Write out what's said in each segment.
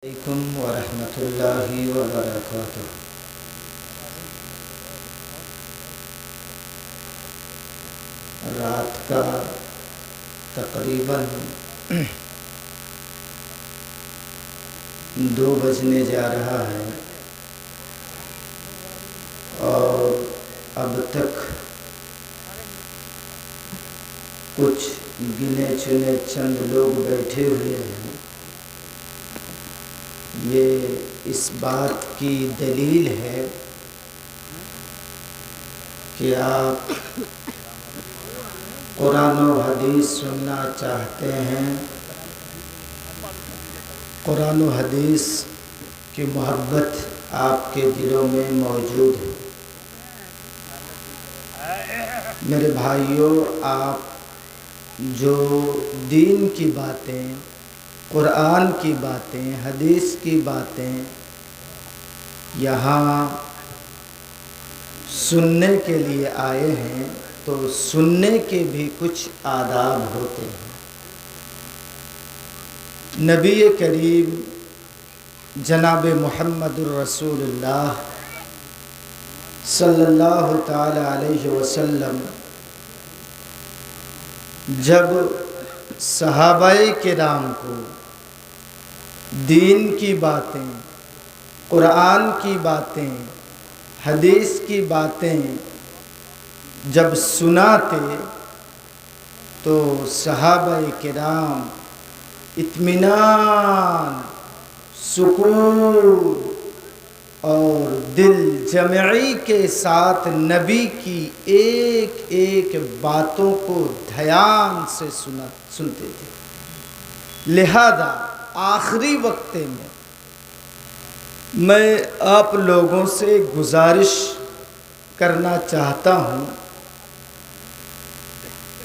علیکم ورحمۃ اللہ وبرکاتہ۔ رات کا تقریباً 2 بجنے جا رہا ہے اور اب تک کچھ گنے چنے چند لوگ بیٹھے ہوئے ہیں۔ یہ اس بات کی دلیل ہے کہ آپ قرآن و حدیث سننا چاہتے ہیں، قرآن و حدیث کی محبت آپ کے دلوں میں موجود ہے۔ میرے بھائیوں، آپ جو دین کی باتیں، قرآن کی باتیں، حدیث کی باتیں یہاں سننے کے لیے آئے ہیں تو سننے کے بھی کچھ آداب ہوتے ہیں۔ نبی کریم جناب محمد الرسول اللہ صلی اللہ تعالی علیہ وسلم جب صحابہ کرام کو دین کی باتیں، قرآن کی باتیں، حدیث کی باتیں جب سناتے تو صحابہ کرام اطمینان، سکون اور دل جمعی کے ساتھ نبی کی ایک ایک باتوں کو دھیان سے سنتے تھے۔ لہذا آخری وقت میں آپ لوگوں سے گزارش کرنا چاہتا ہوں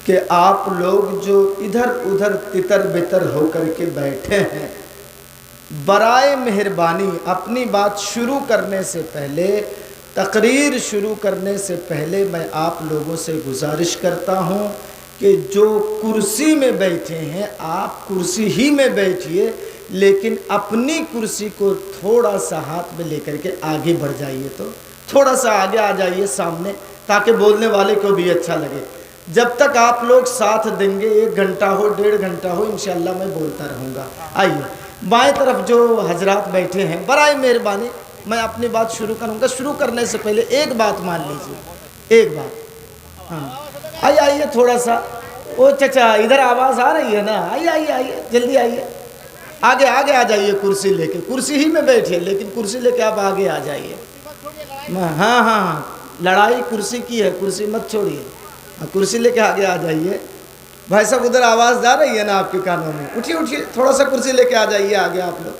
کہ آپ لوگ جو ادھر ادھر تتر بتر ہو کر کے بیٹھے ہیں، برائے مہربانی اپنی بات شروع کرنے سے پہلے، تقریر شروع کرنے سے پہلے میں آپ لوگوں سے گزارش کرتا ہوں کہ جو کرسی میں بیٹھے ہیں آپ کرسی ہی میں بیٹھیے، لیکن اپنی کرسی کو تھوڑا سا ہاتھ میں لے کر کے آگے بڑھ جائیے، تو تھوڑا سا آگے آ جائیے سامنے، تاکہ بولنے والے کو بھی اچھا لگے۔ جب تک آپ لوگ ساتھ دیں گے، 1 گھنٹہ ہو 1.5 گھنٹہ ہو، انشاءاللہ میں بولتا رہوں گا۔ آئیے بائیں طرف جو حضرات بیٹھے ہیں، برائے مہربانی میں اپنی بات شروع کروں گا۔ شروع کرنے سے پہلے ایک بات مان لیجیے، ایک بات۔ ہاں آئیے تھوڑا سا، او چچا ادھر آواز آ رہی ہے نا؟ آئیے جلدی آئیے، آگے آ جائیے، کرسی لے کے، کرسی ہی میں بیٹھے لیکن کرسی لے کے آپ آگے آ جائیے۔ ہاں لڑائی کرسی کی ہے، کرسی مت چھوڑیے، کرسی لے کے آگے آ جائیے۔ بھائی صاحب ادھر آواز جا رہی ہے نا آپ کے کانوں میں؟ اٹھیے تھوڑا سا کرسی لے کے آ جائیے آگے، آپ لوگ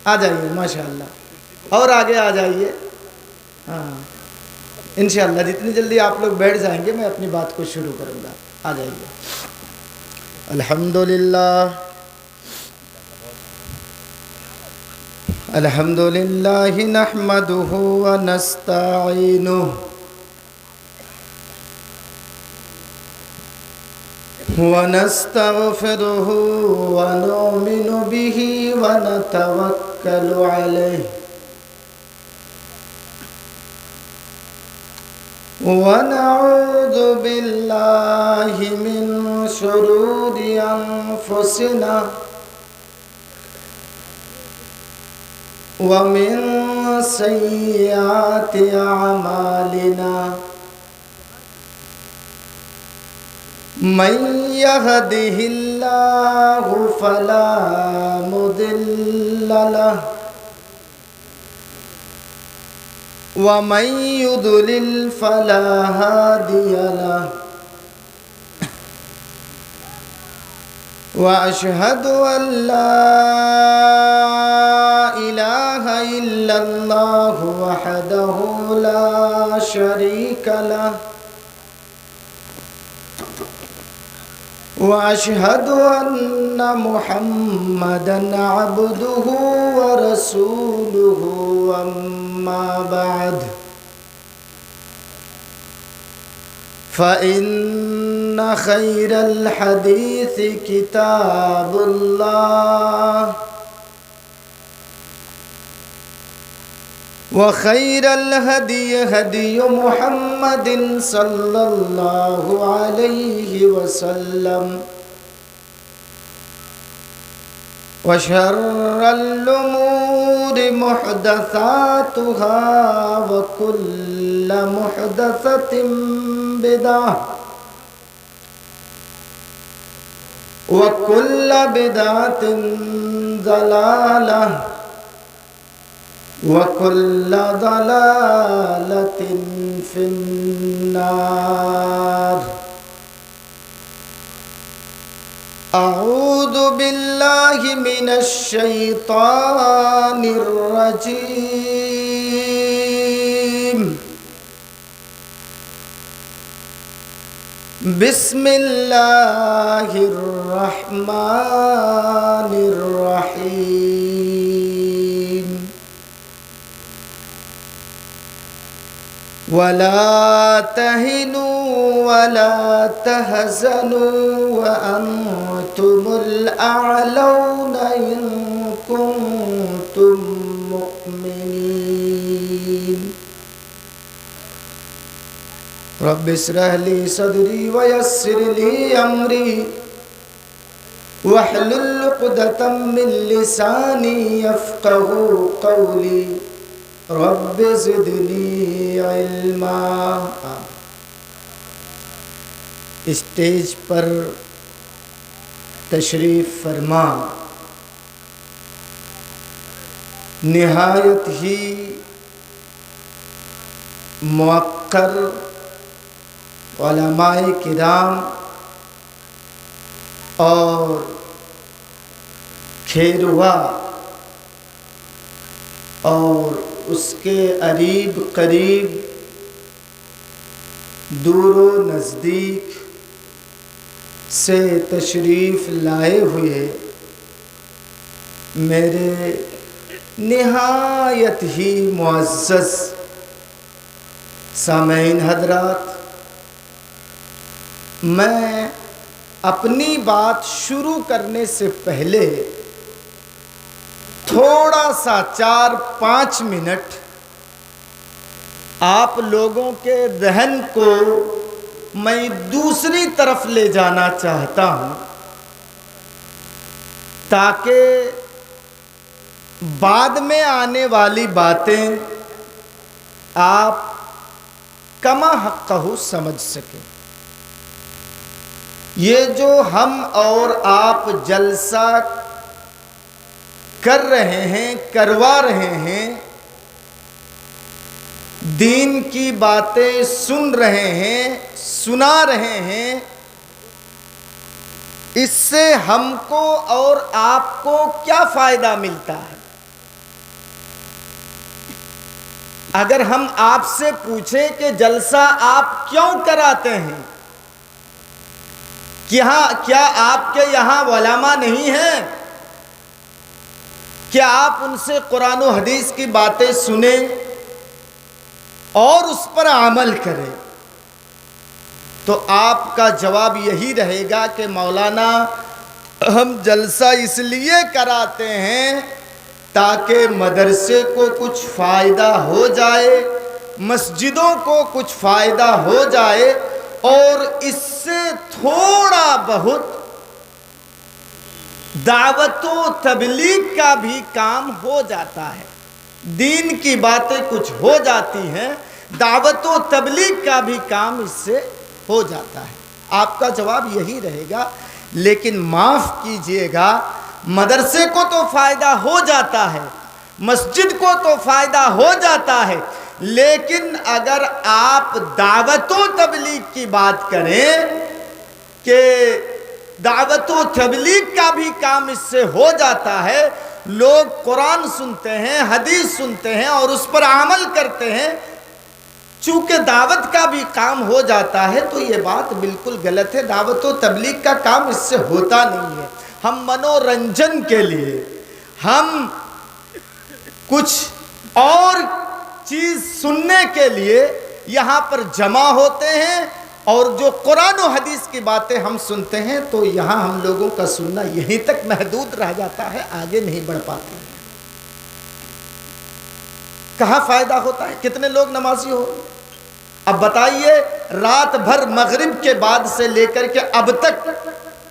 آ جائیے ماشاءاللہ، اور آگے آ جائیے۔ ہاں انشاءاللہ جتنی جلدی آپ لوگ بیٹھ جائیں گے میں اپنی بات کو شروع کروں گا۔ آ جائیے۔ الحمدللہ نحمدہ ونستعینہ ونستغفره ونؤمن به ونتوکل علیہ ونعوذ باللہ من شرور انفسنا ومن سیئات اعمالنا، من يهده الله فلا مضل له ومن يضلل فلا هادي له، وأشهد أن لا إله إلا الله وحده لا شريك له، وأشهد أن محمدًا عبده ورسوله، أما بعد فإن خير الحديث كتاب الله، وخير الهدي هدي محمد صلى الله عليه وسلم وشر الأمور محدثاتها وكل محدثة بدعة وكل بدعة ضلالة وكل ضلالة في النار. أعوذ بالله من الشيطان الرجيم. بسم الله الرحمن الرحيم. ولا تهنوا ولا تحزنوا وأنتم الأعلون إن كنتم مؤمنين. رب اشرح لي صدري ويسر لي أمري واحلل عقدة من لساني يفقهوا قولي. رب زدنی علما. اسٹیج پر تشریف فرما نہایت ہی موقر علماء کرام اور کھیروا اور اس کے قریب قریب دور و نزدیک سے تشریف لائے ہوئے میرے نہایت ہی معزز سامعین حضرات، میں اپنی بات شروع کرنے سے پہلے تھوڑا سا 4-5 منٹ آپ لوگوں کے ذہن کو میں دوسری طرف لے جانا چاہتا ہوں تاکہ بعد میں آنے والی باتیں آپ کما حقہ سمجھ سکیں. یہ جو ہم اور آپ جلسہ کر رہے ہیں، کروا رہے ہیں، دین کی باتیں سن رہے ہیں، سنا رہے ہیں، اس سے ہم کو اور آپ کو کیا فائدہ ملتا ہے؟ اگر ہم آپ سے پوچھیں کہ جلسہ آپ کیوں کراتے ہیں، کیا آپ کے یہاں علماء نہیں ہیں؟ کیا آپ ان سے قرآن و حدیث کی باتیں سنیں اور اس پر عمل کریں؟ تو آپ کا جواب یہی رہے گا کہ مولانا ہم جلسہ اس لیے کراتے ہیں تاکہ مدرسے کو کچھ فائدہ ہو جائے، مسجدوں کو کچھ فائدہ ہو جائے اور اس سے تھوڑا بہت دعوت و تبلیغ کا بھی کام ہو جاتا ہے. دین کی باتیں کچھ ہو جاتی ہیں، دعوت و تبلیغ کا بھی کام اس سے ہو جاتا ہے. آپ کا جواب یہی رہے گا. لیکن معاف کیجئے گا، مدرسے کو تو فائدہ ہو جاتا ہے، مسجد کو تو فائدہ ہو جاتا ہے، لیکن اگر آپ دعوت و تبلیغ کی بات کریں کہ دعوت و تبلیغ کا بھی کام اس سے ہو جاتا ہے، لوگ قرآن سنتے ہیں، حدیث سنتے ہیں اور اس پر عمل کرتے ہیں، چونکہ دعوت کا بھی کام ہو جاتا ہے تو یہ بات بالکل غلط ہے. دعوت و تبلیغ کا کام اس سے ہوتا نہیں ہے. ہم منورنجن کے لیے، ہم کچھ اور چیز سننے کے لیے یہاں پر جمع ہوتے ہیں اور جو قرآن و حدیث کی باتیں ہم سنتے ہیں تو یہاں ہم لوگوں کا سننا یہیں تک محدود رہ جاتا ہے، آگے نہیں بڑھ پاتے ہیں. کہاں فائدہ ہوتا ہے؟ کتنے لوگ نمازی ہو؟ اب بتائیے، رات بھر مغرب کے بعد سے لے کر کے اب تک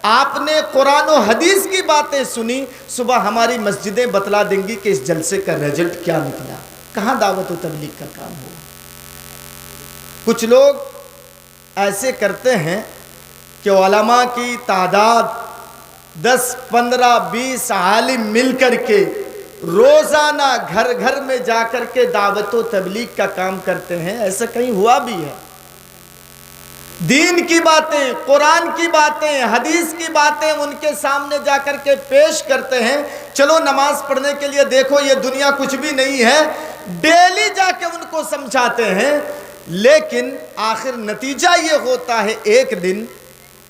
آپ نے قرآن و حدیث کی باتیں سنی، صبح ہماری مسجدیں بتلا دیں گی کہ اس جلسے کا رزلٹ کیا نکلا، کہاں دعوت و تبلیغ کا کام ہو؟ کچھ لوگ ایسے کرتے ہیں کہ علماء کی تعداد 10 15 20 عالم مل کر کے روزانہ گھر گھر میں جا کر کے دعوت و تبلیغ کا کام کرتے ہیں۔ ایسا کہیں ہوا بھی ہے؟ دین کی باتیں، قرآن کی باتیں، حدیث کی باتیں ان کے سامنے جا کر کے پیش کرتے ہیں، چلو نماز پڑھنے کے لیے دیکھو یہ دنیا کچھ بھی نہیں ہے، ڈیلی جا کے ان کو سمجھاتے ہیں، لیکن آخر نتیجہ یہ ہوتا ہے ایک دن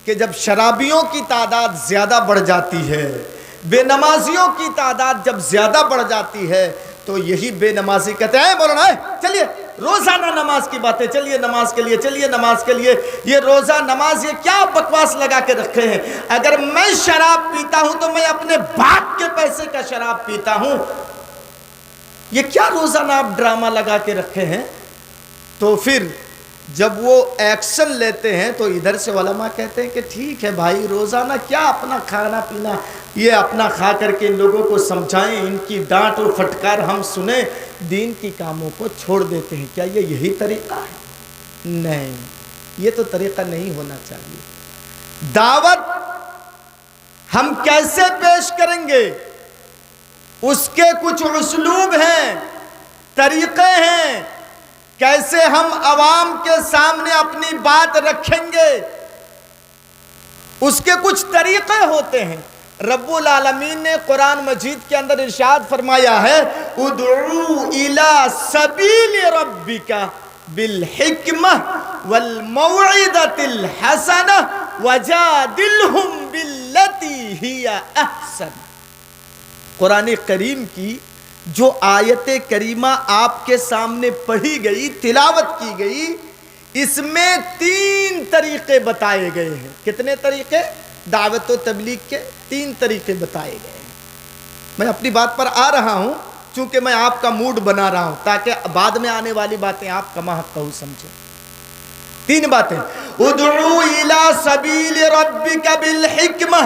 کہ جب شرابیوں کی تعداد زیادہ بڑھ جاتی ہے، بے نمازیوں کی تعداد جب زیادہ بڑھ جاتی ہے، تو یہی بے نمازی کہتے ہیں مولانا چلیے روزانہ نماز کی باتیں، چلیے نماز کے لیے، چلیے نماز کے لیے، یہ روزہ نماز یہ کیا بکواس لگا کے رکھے ہیں؟ اگر میں شراب پیتا ہوں تو میں اپنے باپ کے پیسے کا شراب پیتا ہوں، یہ کیا روزانہ آپ ڈرامہ لگا کے رکھے ہیں؟ تو پھر جب وہ ایکشن لیتے ہیں تو ادھر سے علماء کہتے ہیں کہ ٹھیک ہے بھائی، روزانہ کیا اپنا کھانا پینا، یہ اپنا کھا کر کے ان لوگوں کو سمجھائیں، ان کی ڈانٹ اور پھٹکار ہم سنیں، دین کی کاموں کو چھوڑ دیتے ہیں۔ کیا یہ یہی طریقہ ہے؟ نہیں، یہ تو طریقہ نہیں ہونا چاہیے۔ دعوت ہم کیسے پیش کریں گے، اس کے کچھ اسلوب ہیں، طریقے ہیں، کیسے ہم عوام کے سامنے اپنی بات رکھیں گے، اس کے کچھ طریقے ہوتے ہیں۔ رب العالمین نے قرآن مجید کے اندر ارشاد فرمایا ہے ادعو الی سبیل ربک بالحکمہ والموعظۃ الحسنہ وجادلہم باللتی ہی احسن۔ قرآن کریم کی جو آیت کریمہ آپ کے سامنے پڑھی گئی، تلاوت کی گئی، اس میں 3 طریقے بتائے گئے ہیں۔ کتنے طریقے؟ دعوت و تبلیغ کے 3 طریقے بتائے گئے ہیں۔ میں اپنی بات پر آ رہا ہوں چونکہ میں آپ کا موڈ بنا رہا ہوں تاکہ بعد میں آنے والی باتیں آپ کما حق سمجھیں۔ 3 باتیں، ادعو الی سبیل ربک بالحکمہ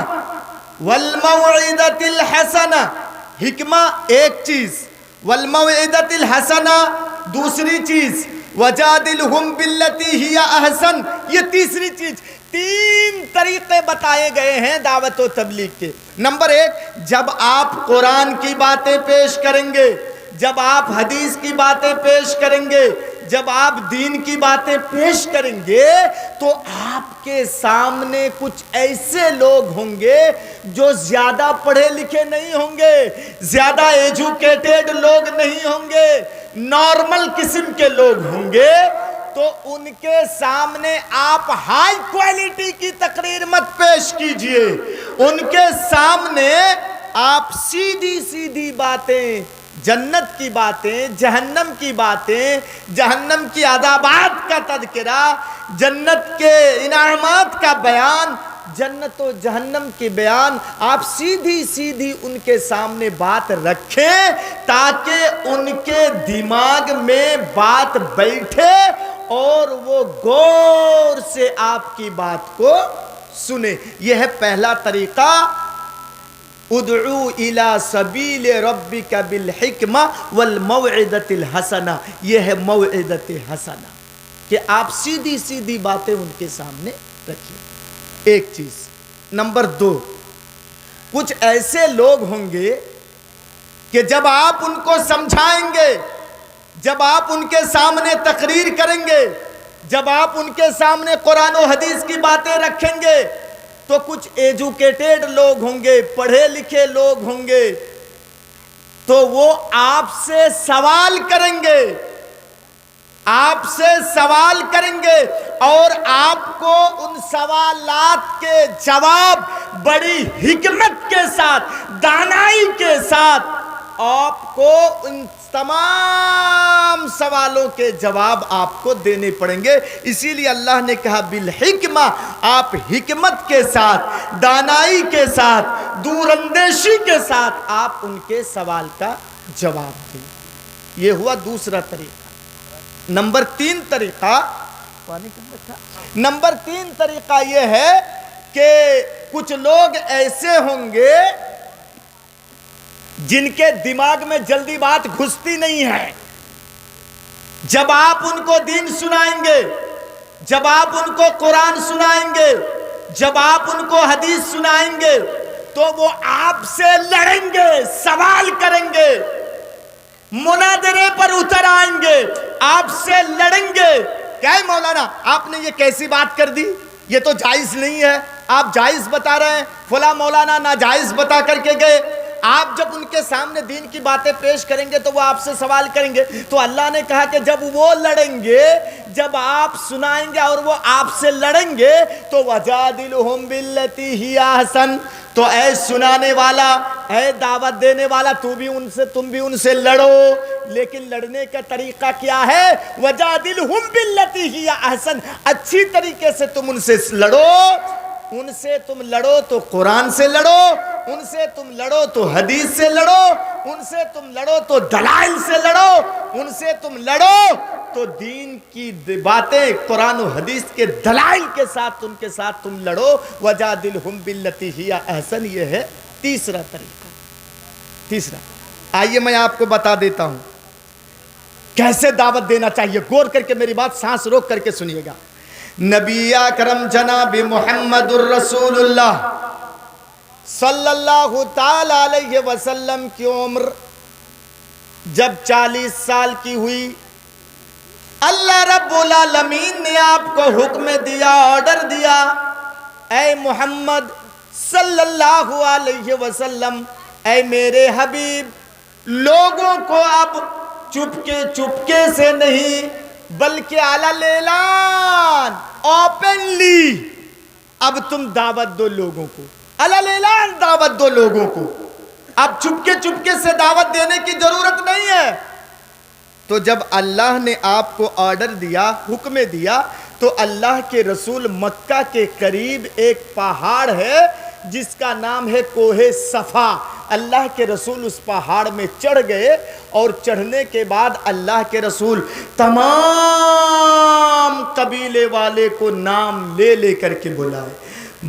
والموعظۃ الحسنہ، حکمہ ایک چیز، والموعظۃ الحسنہ دوسری چیز، وجادلہم باللتی ہی احسن یہ تیسری چیز۔ 3 طریقے بتائے گئے ہیں دعوت و تبلیغ کے۔ نمبر 1، جب آپ قرآن کی باتیں پیش کریں گے، جب آپ حدیث کی باتیں پیش کریں گے، جب آپ دین کی باتیں پیش کریں گے تو آپ کے سامنے کچھ ایسے لوگ ہوں گے جو زیادہ پڑھے لکھے نہیں ہوں گے، زیادہ ایجوکیٹڈ لوگ نہیں ہوں گے، نارمل قسم کے لوگ ہوں گے، تو ان کے سامنے آپ ہائی کوالٹی کی تقریر مت پیش کیجئے، ان کے سامنے آپ سیدھی سیدھی باتیں، جنت کی باتیں، جہنم کی باتیں، جہنم کی عذابات کا تذکرہ، جنت کے انعامات کا بیان، جنت و جہنم کے بیان، آپ سیدھی سیدھی ان کے سامنے بات رکھیں تاکہ ان کے دماغ میں بات بیٹھے اور وہ غور سے آپ کی بات کو سنے۔ یہ ہے پہلا طریقہ، ادعو الی سبیل ربک بالحکمہ والموعظۃ الحسنہ، یہ ہے موعظۃ حسنہ کہ آپ سیدھی سیدھی باتیں ان کے سامنے رکھیں۔ ایک چیز۔ نمبر 2، کچھ ایسے لوگ ہوں گے کہ جب آپ ان کو سمجھائیں گے، جب آپ ان کے سامنے تقریر کریں گے، جب آپ ان کے سامنے قرآن و حدیث کی باتیں رکھیں گے تو کچھ ایجوکیٹڈ لوگ ہوں گے، پڑھے لکھے لوگ ہوں گے، تو وہ آپ سے سوال کریں گے، آپ سے سوال کریں گے اور آپ کو ان سوالات کے جواب بڑی حکمت کے ساتھ، دانائی کے ساتھ آپ کو ان تمام سوالوں کے جواب آپ کو دینے پڑیں گے۔ اسی لیے اللہ نے کہا بالحکمہ، آپ حکمت کے ساتھ، دانائی کے ساتھ، دور اندیشی کے ساتھ آپ ان کے سوال کا جواب دیں۔ یہ ہوا دوسرا طریقہ۔ نمبر 3 طریقہ، نمبر 3 طریقہ یہ ہے کہ کچھ لوگ ایسے ہوں گے جن کے دماغ میں جلدی بات گھستی نہیں ہے۔ جب آپ ان کو دین سنائیں گے، جب آپ ان کو قرآن سنائیں گے، جب آپ ان کو حدیث سنائیں گے تو وہ آپ سے لڑیں گے، سوال کریں گے، مناظرے پر اتر آئیں گے، آپ سے لڑیں گے۔ کیا ہے مولانا آپ نے یہ کیسی بات کر دی، یہ تو جائز نہیں ہے، آپ جائز بتا رہے ہیں، فلاں مولانا ناجائز بتا کر کے گئے۔ آپ جب ان کے سامنے دین کی باتیں پیش کریں گے تو وہ آپ سے سوال کریں گے۔ تو اللہ نے کہا کہ جب وہ لڑیں گے، جب آپ سنائیں گے اور وہ آپ سے لڑیں گے تو وَجَادِلْهُمْ بِالَّتِي هِيَ أَحْسَنُ، تو اے سنانے والا، اے دعوت دینے والا، تم بھی ان سے لڑو۔ لیکن لڑنے کا طریقہ کیا ہے؟ وَجَادِلْهُمْ بِالَّتِي هِيَ أَحْسَنُ، اچھی طریقے سے تم ان سے لڑو۔ ان سے تم لڑو تو قرآن سے لڑو، ان سے تم لڑو تو حدیث سے لڑو، ان سے تم لڑو تو دلائل سے لڑو، ان سے تم لڑو تو دین کی باتیں قرآن و حدیث کے دلائل کے ساتھ ان کے ساتھ تم لڑو۔ وَجَادِلْهُمْ بِالَّتِي هِيَ أَحْسَنُ، یہ ہے تیسرا طریقہ۔ تیسرا، آئیے میں آپ کو بتا دیتا ہوں کیسے دعوت دینا چاہیے۔ غور کر کے میری بات سانس روک کر کے سنیے گا۔ نبی اکرم جناب محمد الرسول اللہ صلی اللہ تعالی علیہ وسلم کی عمر جب 40 سال کی ہوئی، اللہ رب العالمین نے آپ کو حکم دیا، آرڈر دیا، اے محمد صلی اللہ علیہ وسلم، اے میرے حبیب، لوگوں کو اب چپکے سے نہیں بلکہ علی اعلان، اوپنلی اب تم دعوت دو لوگوں کو، علی اعلان دعوت دو لوگوں کو، اب چپکے سے دعوت دینے کی ضرورت نہیں ہے۔ تو جب اللہ نے آپ کو آرڈر دیا، حکم دیا، تو اللہ کے رسول مکہ کے قریب ایک پہاڑ ہے جس کا نام ہے کوہ صفا، اللہ کے رسول اس پہاڑ میں چڑھ گئے، اور چڑھنے کے بعد اللہ کے رسول تمام قبیلے والے کو نام لے لے کر کے بلائے۔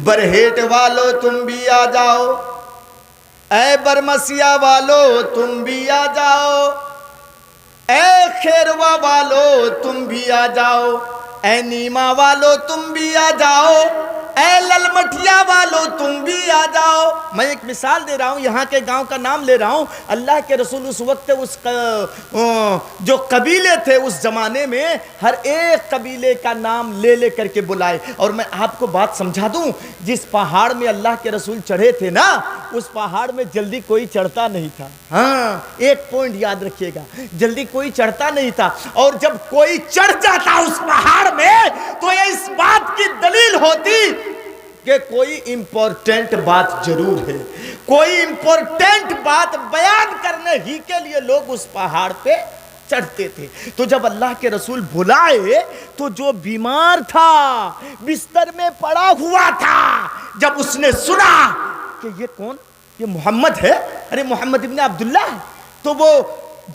برہیٹ والو تم بھی آ جاؤ، اے برمسیا والو تم بھی آ جاؤ، اے خیروا والو تم بھی آ جاؤ، اے نیما والو تم بھی آ جاؤ، اے للمٹیا والو تم بھی آ جاؤ۔ میں ایک مثال دے رہا ہوں، یہاں کے گاؤں کا نام لے رہا ہوں۔ اللہ کے رسول اس وقت جو قبیلے تھے اس زمانے میں، ہر ایک قبیلے کا نام لے لے کر کے بلائے۔ اور میں آپ کو بات سمجھا دوں، جس پہاڑ میں اللہ کے رسول چڑھے تھے نا، اس پہاڑ میں جلدی کوئی چڑھتا نہیں تھا۔ ہاں، ایک پوائنٹ یاد رکھیے گا، جلدی کوئی چڑھتا نہیں تھا۔ اور جب کوئی چڑھ جاتا اس پہاڑ میں تو یہ اس بات کی دلیل ہوتی کہ کوئی امپورٹنٹ بات ضرور ہے، کوئی امپورٹنٹ بات بیان کرنے ہی کے لیے لوگ اس پہاڑ پہ چڑھتے تھے۔ تو جب اللہ کے رسول بلائے تو جو بیمار تھا، بستر میں پڑا ہوا تھا، جب اس نے سنا کہ یہ کون، یہ محمد ہے، ارے محمد ابن عبداللہ ہے، تو وہ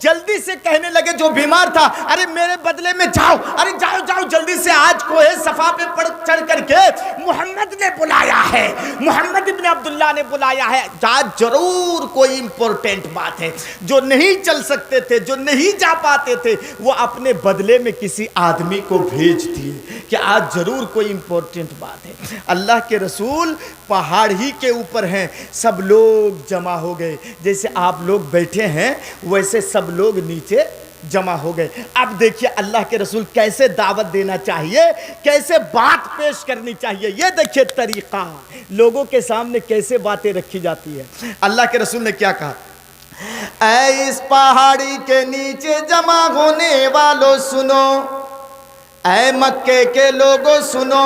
جلدی سے کہنے لگے جو بیمار تھا، ارے میرے بدلے میں جاؤ، ارے جاؤ جلدی سے، آج کوہ صفا پہ چڑھ کر کے محمد نے بلایا ہے، محمد ابن عبداللہ نے بلایا ہے، آج ضرور کوئی امپورٹنٹ بات ہے۔ جو نہیں چل سکتے تھے، جو نہیں جا پاتے تھے، وہ اپنے بدلے میں کسی آدمی کو بھیج دیے کہ آج ضرور کوئی امپورٹنٹ بات ہے۔ اللہ کے رسول پہاڑ ہی کے اوپر ہیں، سب لوگ جمع ہو گئے، جیسے آپ لوگ بیٹھے ہیں ویسے سب لوگ نیچے جمع ہو گئے۔ اب دیکھیے اللہ کے رسول کیسے دعوت دینا چاہیے، کیسے بات پیش کرنی چاہیے، یہ دیکھیے طریقہ، لوگوں کے سامنے کیسے باتیں رکھی جاتی ہے۔ اللہ کے رسول نے کیا کہا؟ اے اس پہاڑی کے نیچے جمع ہونے والوں سنو، اے مکے کے لوگوں سنو،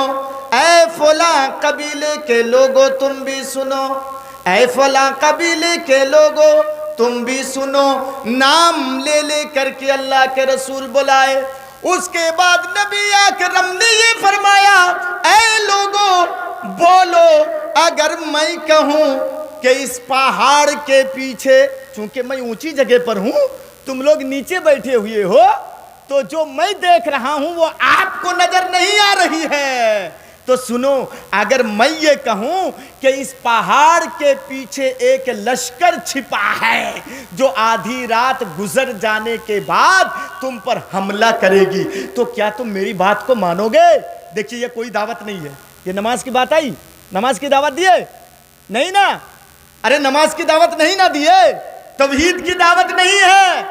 اے فلاں قبیلے کے لوگوں تم بھی سنو، اے فلاں قبیلے کے لوگوں تم بھی سنو۔ نام لے لے کر کے اللہ کے رسول بلائے۔ اس کے بعد نبی اکرم نے یہ فرمایا، اے لوگوں بولو، اگر میں کہوں کہ اس پہاڑ کے پیچھے چونکہ میں اونچی جگہ پر ہوں، تم لوگ نیچے بیٹھے ہوئے ہو، تو جو میں دیکھ رہا ہوں وہ آپ کو نظر نہیں آ رہی ہے۔ تو سنو، اگر میں یہ کہوں کہ اس پہاڑ کے پیچھے ایک لشکر چھپا ہے جو آدھی رات گزر جانے کے بعد تم پر حملہ کرے گی، تو کیا تم میری بات کو مانو گے؟ دیکھیے، یہ کوئی دعوت نہیں ہے، یہ نماز کی بات آئی؟ نماز کی دعوت دیے نہیں نا؟ ارے نماز کی دعوت نہیں نہ دیے، توحید کی دعوت نہیں ہے،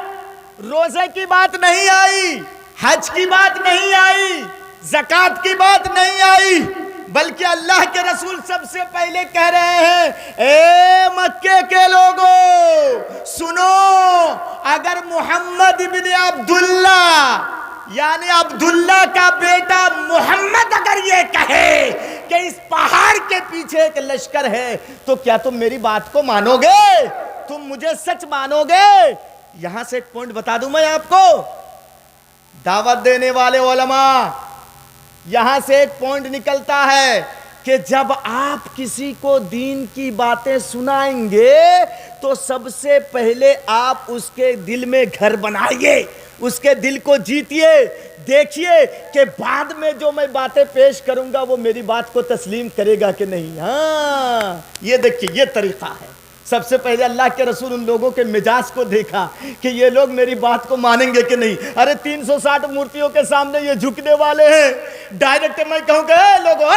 روزے کی بات نہیں آئی، حج کی بات نہیں آئی، زکوٰۃ کی بات نہیں آئی، بلکہ اللہ کے رسول سب سے پہلے کہہ رہے ہیں، اے مکے کے لوگوں سنو، اگر محمد بن عبداللہ یعنی عبداللہ کا بیٹا محمد اگر یہ کہے کہ اس پہاڑ کے پیچھے ایک لشکر ہے، تو کیا تم میری بات کو مانو گے؟ تم مجھے سچ مانو گے؟ یہاں سے ایک پوائنٹ بتا دوں میں آپ کو، دعوت دینے والے علماء، یہاں سے ایک پوائنٹ نکلتا ہے کہ جب آپ کسی کو دین کی باتیں سنائیں گے تو سب سے پہلے آپ اس کے دل میں گھر بنائیے، اس کے دل کو جیتیے، دیکھیے کہ بعد میں جو میں باتیں پیش کروں گا وہ میری بات کو تسلیم کرے گا کہ نہیں۔ ہاں، یہ دیکھیے، یہ طریقہ ہے۔ سب سے پہلے اللہ کے رسول ان لوگوں کے مزاج کو دیکھا کہ یہ لوگ میری بات کو مانیں گے کہ نہیں۔ ارے 360 مورتیوں کے سامنے یہ جھکنے والے ہیں، ڈائریکٹ میں کہوں کہ اے لوگو،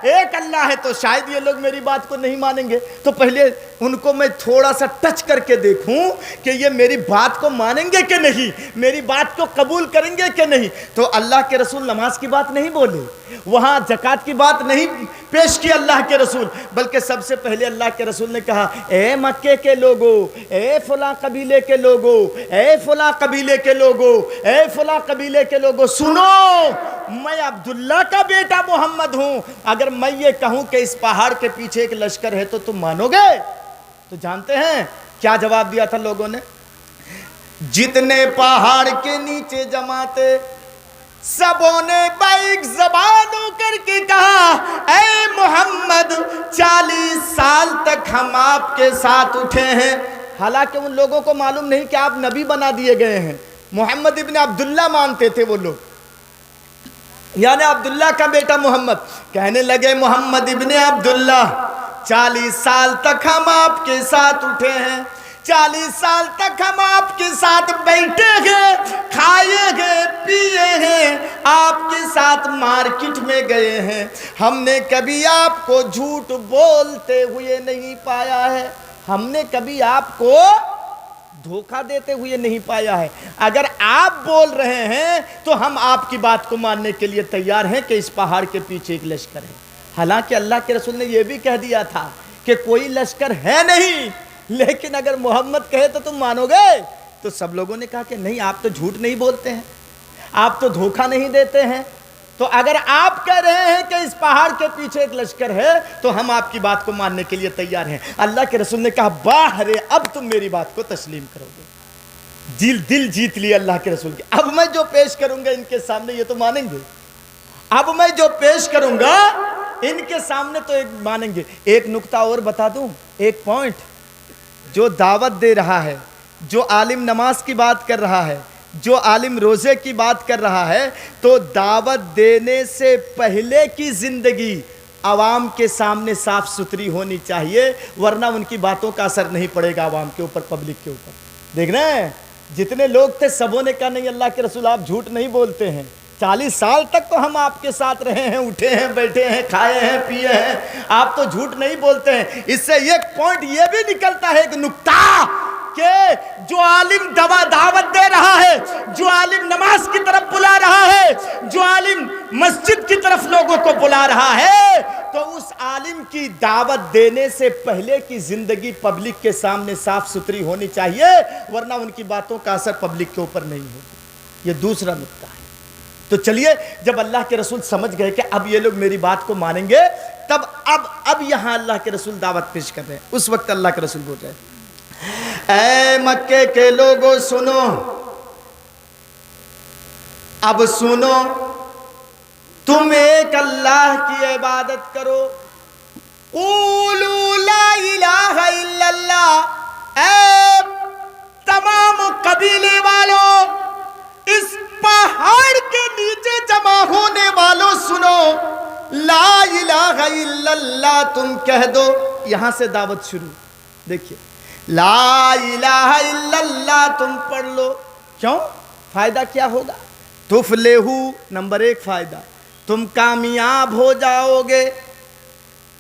ایک اللہ ہے، تو شاید یہ لوگ میری بات کو نہیں مانیں گے۔ تو پہلے ان کو میں تھوڑا سا ٹچ کر کے دیکھوں کہ یہ میری بات کو مانیں گے کہ نہیں، میری بات کو قبول کریں گے کہ نہیں۔ تو اللہ کے رسول نماز کی بات نہیں بولے، وہاں زکوٰۃ کی بات نہیں پیش کی اللہ کے رسول، بلکہ سب سے پہلے اللہ کے رسول نے کہا، اے مکے کے لوگو، اے فلاں قبیلے کے لوگو، اے فلاں قبیلے کے لوگو، اے فلاں قبیلے کے لوگو، سنو، میں عبداللہ کا بیٹا محمد ہوں، اگر میں یہ کہوں کہ اس پہاڑ کے پیچھے ایک لشکر ہے تو تم مانو گے؟ تو جانتے ہیں کیا جواب دیا تھا لوگوں نے؟ جتنے پہاڑ کے نیچے جماتے سبوں نے بیک زبان ہو کر کے کہا، اے محمد 40 سال تک ہم آپ کے ساتھ اٹھے ہیں۔ حالانکہ ان لوگوں کو معلوم نہیں کہ آپ نبی بنا دیے گئے ہیں، محمد ابن عبداللہ مانتے تھے وہ لوگ، یعنی عبداللہ کا بیٹا محمد۔ کہنے لگے، محمد ابن عبداللہ 40 سال تک ہم آپ کے ساتھ اٹھے ہیں، 40 سال تک ہم آپ کے ساتھ بیٹھے ہیں، کھائے ہیں، پیے ہیں، آپ کے ساتھ مارکیٹ میں گئے ہیں، ہم نے کبھی آپ کو جھوٹ بولتے ہوئے نہیں پایا ہے، ہم نے کبھی آپ کو دھوکہ دیتے ہوئے نہیں پایا ہے۔ اگر آپ بول رہے ہیں تو ہم آپ کی بات کو ماننے کے لیے تیار ہیں کہ اس پہاڑ کے پیچھے ایک لشکر ہے۔ حالانکہ اللہ کے رسول نے یہ بھی کہہ دیا تھا کہ کوئی لشکر ہے نہیں، لیکن اگر محمد کہے تو تم مانو گے؟ تو سب لوگوں نے کہا کہ نہیں، آپ تو جھوٹ نہیں بولتے ہیں، آپ تو دھوکہ نہیں دیتے ہیں، تو اگر آپ کہہ رہے ہیں کہ اس پہاڑ کے پیچھے ایک لشکر ہے تو ہم آپ کی بات کو ماننے کے لیے تیار ہیں۔ اللہ کے رسول نے کہا، باہ رے، اب تم میری بات کو تسلیم کرو گے۔ دل جیت لیا اللہ کے رسول کے۔ اب میں جو پیش کروں گا ان کے سامنے یہ تو مانیں گے، اب میں جو پیش کروں گا ان کے سامنے تو ایک مانیں گے۔ ایک نکتہ اور بتا دوں، ایک پوائنٹ، جو دعوت دے رہا ہے، جو عالم نماز کی بات کر رہا ہے، جو عالم روزے کی بات کر رہا ہے، تو دعوت دینے سے پہلے کی زندگی عوام کے سامنے صاف ستھری ہونی چاہیے، ورنہ ان کی باتوں کا اثر نہیں پڑے گا عوام کے اوپر، پبلک کے اوپر۔ دیکھ رہے ہیں جتنے لوگ تھے سبوں نے کہا، نہیں اللہ کے رسول آپ جھوٹ نہیں بولتے ہیں، 40 سال تک تو ہم آپ کے ساتھ رہے ہیں، اٹھے ہیں، بیٹھے ہیں، کھائے ہیں، پیے ہیں، آپ تو جھوٹ نہیں بولتے ہیں۔ اس سے ایک پوائنٹ یہ بھی نکلتا ہے، ایک نکتہ، کہ جو عالم دعوت دے رہا ہے، جو عالم نماز کی طرف بلا رہا ہے، جو عالم مسجد کی طرف لوگوں کو بلا رہا ہے، تو اس عالم کی دعوت دینے سے پہلے کی زندگی پبلک کے سامنے صاف ستھری ہونی چاہیے، ورنہ ان کی باتوں کا اثر پبلک کے اوپر نہیں ہوگا۔ یہ دوسرا نکتہ ہے۔ تو چلیے، جب اللہ کے رسول سمجھ گئے کہ اب یہ لوگ میری بات کو مانیں گے، تب اب یہاں اللہ کے رسول دعوت پیش کر رہے ہیں۔ اس وقت اللہ کے رسول بول رہے ہیں، اے مکے کے لوگوں سنو، اب سنو، تم ایک اللہ کی عبادت کرو، قولوا لا الہ الا اللہ، اے تمام قبیلے والوں، اس پہاڑ کے نیچے جمع ہونے والوں سنو، لا الہ الا اللہ تم کہہ دو۔ یہاں سے دعوت شروع۔ دیکھیے، لا الہ الا اللہ تم پڑھ لو۔ کیوں؟ فائدہ کیا ہوگا؟ تفلحو، نمبر 1 فائدہ، تم کامیاب ہو جاؤ گے۔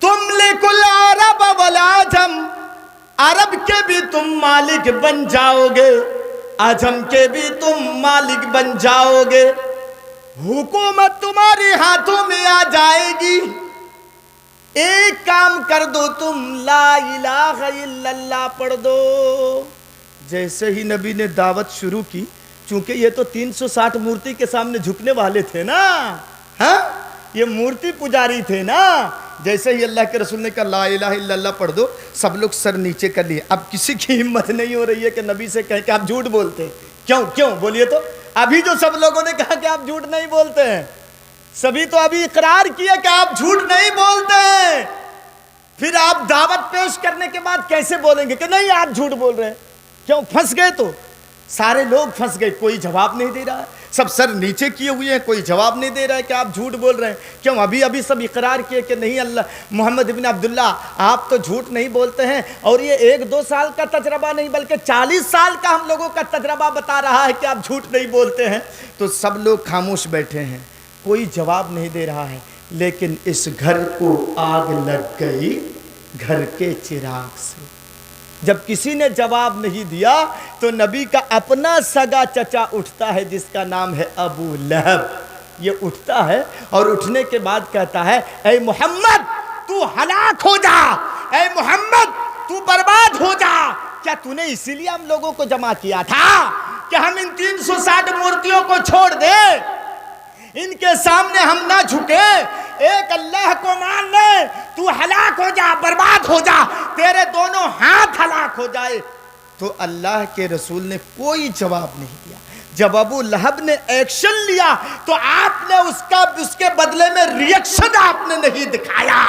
تملک العرب والعجم، عرب کے بھی تم مالک بن جاؤ گے، عجم کے بھی تم مالک بن جاؤ گے، حکومت تمہارے ہاتھوں میں آ جائے گی۔ ایک کام کر دو، تم لا الہ الا اللہ پڑھ دو۔ جیسے ہی نبی نے دعوت شروع کی، چونکہ یہ تو 360 مورتی کے سامنے جھکنے والے تھے نا، ہاں یہ مورتی پجاری تھے نا، جیسے ہی اللہ کے رسول نے کہا لا الہ الا اللہ پڑھ دو، سب لوگ سر نیچے کر لیے۔ اب کسی کی ہمت نہیں ہو رہی ہے کہ نبی سے کہیں کہ آپ جھوٹ بولتے ہیں۔ کیوں بولیے تو؟ ابھی جو سب لوگوں نے کہا کہ آپ جھوٹ نہیں بولتے ہیں، سبھی تو ابھی اقرار کیا کہ آپ جھوٹ نہیں بولتے ہیں، پھر آپ دعوت پیش کرنے کے بعد کیسے بولیں گے کہ نہیں آپ جھوٹ بول رہے ہیں؟ کیوں؟ پھنس گئے تو سارے لوگ پھنس گئے، کوئی جواب نہیں دے رہا ہے، سب سر نیچے کیے ہوئے ہیں، کوئی جواب نہیں دے رہا ہے کہ آپ جھوٹ بول رہے ہیں۔ کیوں؟ ابھی سب اقرار کیے کہ نہیں اللہ محمد ابن عبداللہ آپ تو جھوٹ نہیں بولتے ہیں، اور یہ 1-2 سال کا تجربہ نہیں بلکہ 40 سال کا ہم لوگوں کا تجربہ بتا رہا ہے کہ آپ جھوٹ نہیں بولتے ہیں۔ تو سب لوگ خاموش بیٹھے ہیں، کوئی جواب نہیں دے رہا ہے، لیکن اس گھر کو آگ لگ گئی گھر کے چراغ سے۔ جب کسی نے جواب نہیں دیا تو نبی کا اپنا سگا چچا اٹھتا ہے جس کا نام ہے ابو لہب، یہ اٹھتا ہے اور اٹھنے کے بعد کہتا ہے اے محمد تو ہلاک ہو جا، اے محمد تو برباد ہو جا۔ کیا تو نے اسی لیے ہم لوگوں کو جمع کیا تھا کہ ہم ان 360 مورتیوں کو چھوڑ دیں، ان کے سامنے ہم نہ جھکے، ایک اللہ کو مان لے، تو ہلاک ہو جا، برباد ہو جا، تیرے دونوں ہاتھ ہلاک ہو جائے۔ تو اللہ کے رسول نے کوئی جواب نہیں دیا۔ جب ابو لہب نے ایکشن لیا تو آپ نے اس کے بدلے میں ریئیکشن آپ نے نہیں دکھایا۔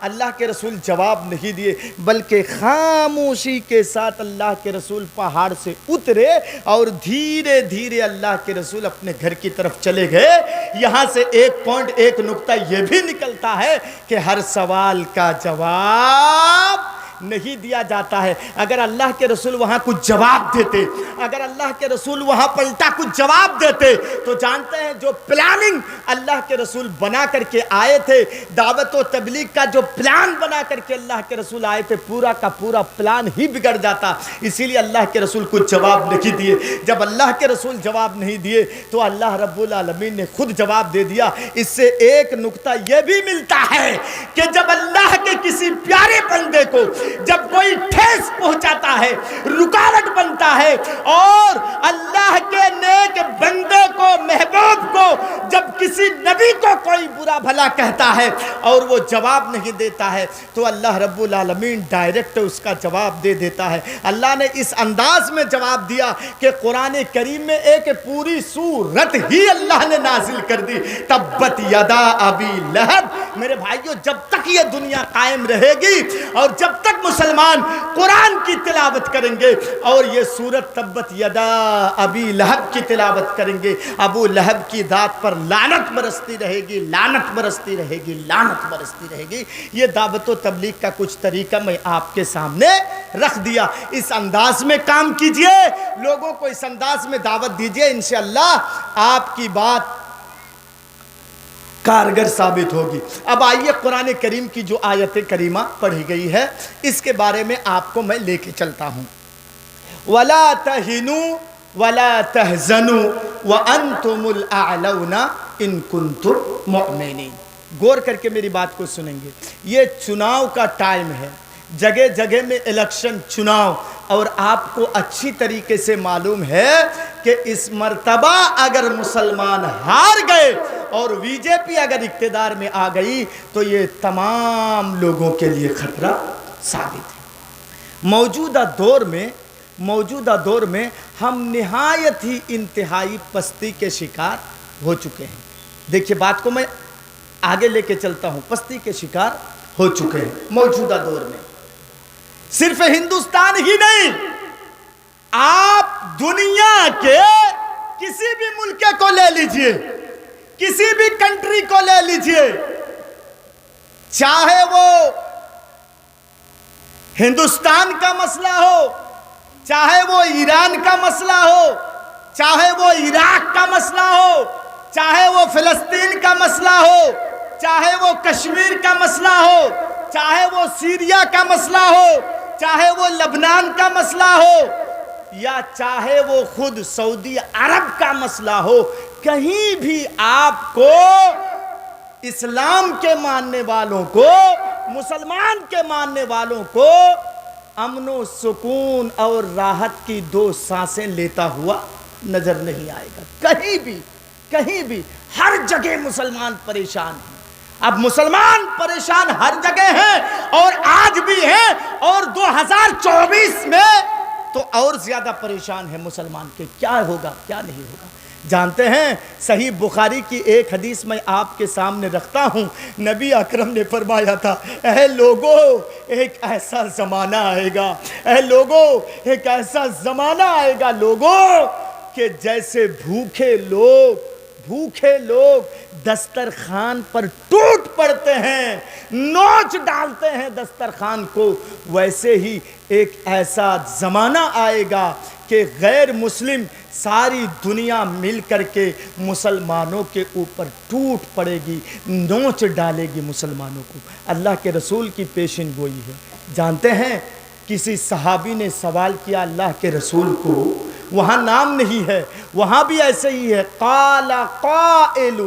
اللہ کے رسول جواب نہیں دیے، بلکہ خاموشی کے ساتھ اللہ کے رسول پہاڑ سے اترے اور دھیرے دھیرے اللہ کے رسول اپنے گھر کی طرف چلے گئے۔ یہاں سے ایک نقطہ یہ بھی نکلتا ہے کہ ہر سوال کا جواب نہیں دیا جاتا ہے۔ اگر اللہ کے رسول وہاں کچھ جواب دیتے، اگر اللہ کے رسول وہاں پلٹا کچھ جواب دیتے تو جانتے ہیں جو پلاننگ اللہ کے رسول بنا کر کے آئے تھے، دعوت و تبلیغ کا جو پلان بنا کر کے اللہ کے رسول آئے تھے، پورا کا پورا پلان ہی بگڑ جاتا۔ اسی لیے اللہ کے رسول کچھ جواب نہیں دیے۔ جب اللہ کے رسول جواب نہیں دیے تو اللہ رب العالمین نے خود جواب دے دیا۔ اس سے ایک نقطہ یہ بھی ملتا ہے کہ جب اللہ کے کسی پیارے بندے کو جب کوئی ٹھیس پہنچاتا ہے، رکاوٹ بنتا ہے، اور اللہ کے نیک بندے کو، محبوب کو جب کسی نبی کو کوئی برا بھلا کہتا ہے اور وہ جواب نہیں دیتا ہے تو اللہ رب العالمین ڈائریکٹ اس کا جواب دے دیتا ہے۔ اللہ نے اس انداز میں جواب دیا کہ قرآن کریم میں ایک پوری سورت ہی اللہ نے نازل کر دی، تبت یدا ابی لہب۔ میرے بھائیو، جب تک یہ دنیا قائم رہے گی اور جب تک مسلمان قرآن کی تلاوت کریں گے اور یہ سورت تبت یدا ابی لہب کی تلاوت کریں گے، ابو لہب کی ذات پر لعنت برستی رہے گی، لعنت برستی رہے گی، لعنت برستی رہے گی۔ یہ دعوت و تبلیغ کا کچھ طریقہ میں آپ کے سامنے رکھ دیا۔ اس انداز میں کام کیجئے، لوگوں کو اس انداز میں دعوت دیجئے، انشاءاللہ آپ کی بات کارگر ثابت ہوگی۔ اب آئیے قرآن کریم کی جو آیت کریمہ پڑھی گئی ہے اس کے بارے میں آپ کو میں لے کے چلتا ہوں۔ وَلَا تَهِنُوا وَلَا تَحْزَنُوا وَأَنْتُمُ الْأَعْلَوْنَ إِن كُنتُم مُؤْمِنِينَ۔ غور کر کے میری بات کو سنیں گے۔ یہ چناؤ کا ٹائم ہے، جگہ جگہ میں الیکشن، چناؤ، اور آپ کو اچھی طریقے سے معلوم ہے کہ اس مرتبہ اگر مسلمان ہار گئے اور بی جے پی اگر اقتدار میں آ گئی تو یہ تمام لوگوں کے لیے خطرہ ثابت ہے۔ موجودہ دور میں ہم نہایت ہی انتہائی پستی کے شکار ہو چکے ہیں۔ دیکھیے بات کو میں آگے لے کے چلتا ہوں، پستی کے شکار ہو چکے ہیں موجودہ دور میں۔ صرف ہندوستان ہی نہیں، آپ دنیا کے کسی بھی ملک کو لے لیجئے، کسی بھی کنٹری کو لے لیجئے، چاہے وہ ہندوستان کا مسئلہ ہو، چاہے وہ ایران کا مسئلہ ہو، چاہے وہ عراق کا مسئلہ ہو، چاہے وہ فلسطین کا مسئلہ ہو، چاہے وہ کشمیر کا مسئلہ ہو، چاہے وہ سیریا کا مسئلہ ہو، چاہے وہ لبنان کا مسئلہ ہو، یا چاہے وہ خود سعودی عرب کا مسئلہ ہو، کہیں بھی آپ کو اسلام کے ماننے والوں کو، مسلمان کے ماننے والوں کو امن و سکون اور راحت کی 2 سانسیں لیتا ہوا نظر نہیں آئے گا، کہیں بھی ہر جگہ مسلمان پریشان ہیں۔ اب مسلمان پریشان ہر جگہ ہیں اور آج بھی ہیں، اور 2024 میں تو اور زیادہ پریشان ہے مسلمان کے کیا ہوگا کیا نہیں ہوگا۔ جانتے ہیں صحیح بخاری کی ایک حدیث میں آپ کے سامنے رکھتا ہوں، نبی اکرم نے فرمایا تھا، اے لوگوں ایک ایسا زمانہ آئے گا، اے لوگوں ایک ایسا زمانہ آئے گا لوگوں، کہ جیسے بھوکے لوگ دسترخوان پر ٹوٹ پڑتے ہیں، نوچ ڈالتے ہیں دسترخوان کو، ویسے ہی ایک ایسا زمانہ آئے گا کہ غیر مسلم ساری دنیا مل کر کے مسلمانوں کے اوپر ٹوٹ پڑے گی، نوچ ڈالے گی مسلمانوں کو۔ اللہ کے رسول کی پیشن گوئی ہے۔ جانتے ہیں کسی صحابی نے سوال کیا اللہ کے رسول کو، وہاں نام نہیں ہے، وہاں بھی ایسے ہی ہے، قال قائل،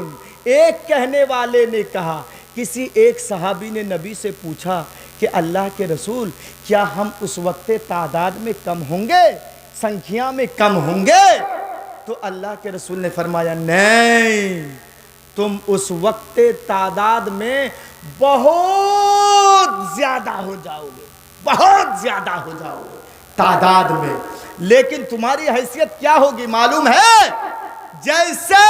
ایک کہنے والے نے کہا، کسی ایک صحابی نے نبی سے پوچھا کہ اللہ کے رسول کیا ہم اس وقت تعداد میں کم ہوں گے، سنکھیا میں کم ہوں گے؟ تو اللہ کے رسول نے فرمایا نہیں، تم اس وقت تعداد میں بہت زیادہ ہو جاؤ گے، بہت زیادہ ہو جاؤ گے تعداد میں، لیکن تمہاری حیثیت کیا ہوگی معلوم ہے؟ جیسے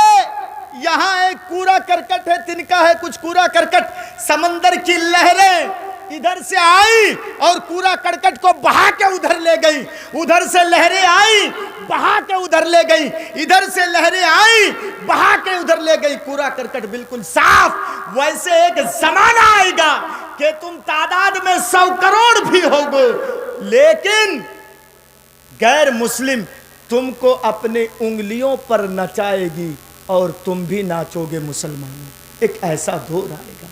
یہاں ایک کوڑا کرکٹ ہے، تنکا ہے کچھ کوڑا کرکٹ، سمندر کی لہریں ادھر سے آئی اور کوڑا کرکٹ کو بہا کے ادھر لے گئی، ادھر سے لہریں آئی بہا کے ادھر لے گئی، ادھر سے لہریں آئی بہا کے ادھر لے گئی، کوڑا کرکٹ بالکل صاف۔ ویسے ایک زمانہ آئے گا کہ تم تعداد میں 100 کروڑ بھی ہوگے، لیکن غیر مسلم تم کو اپنے انگلیوں پر نچائے گی اور تم بھی ناچو گے مسلمانوں۔ ایک ایسا دور آئے گا،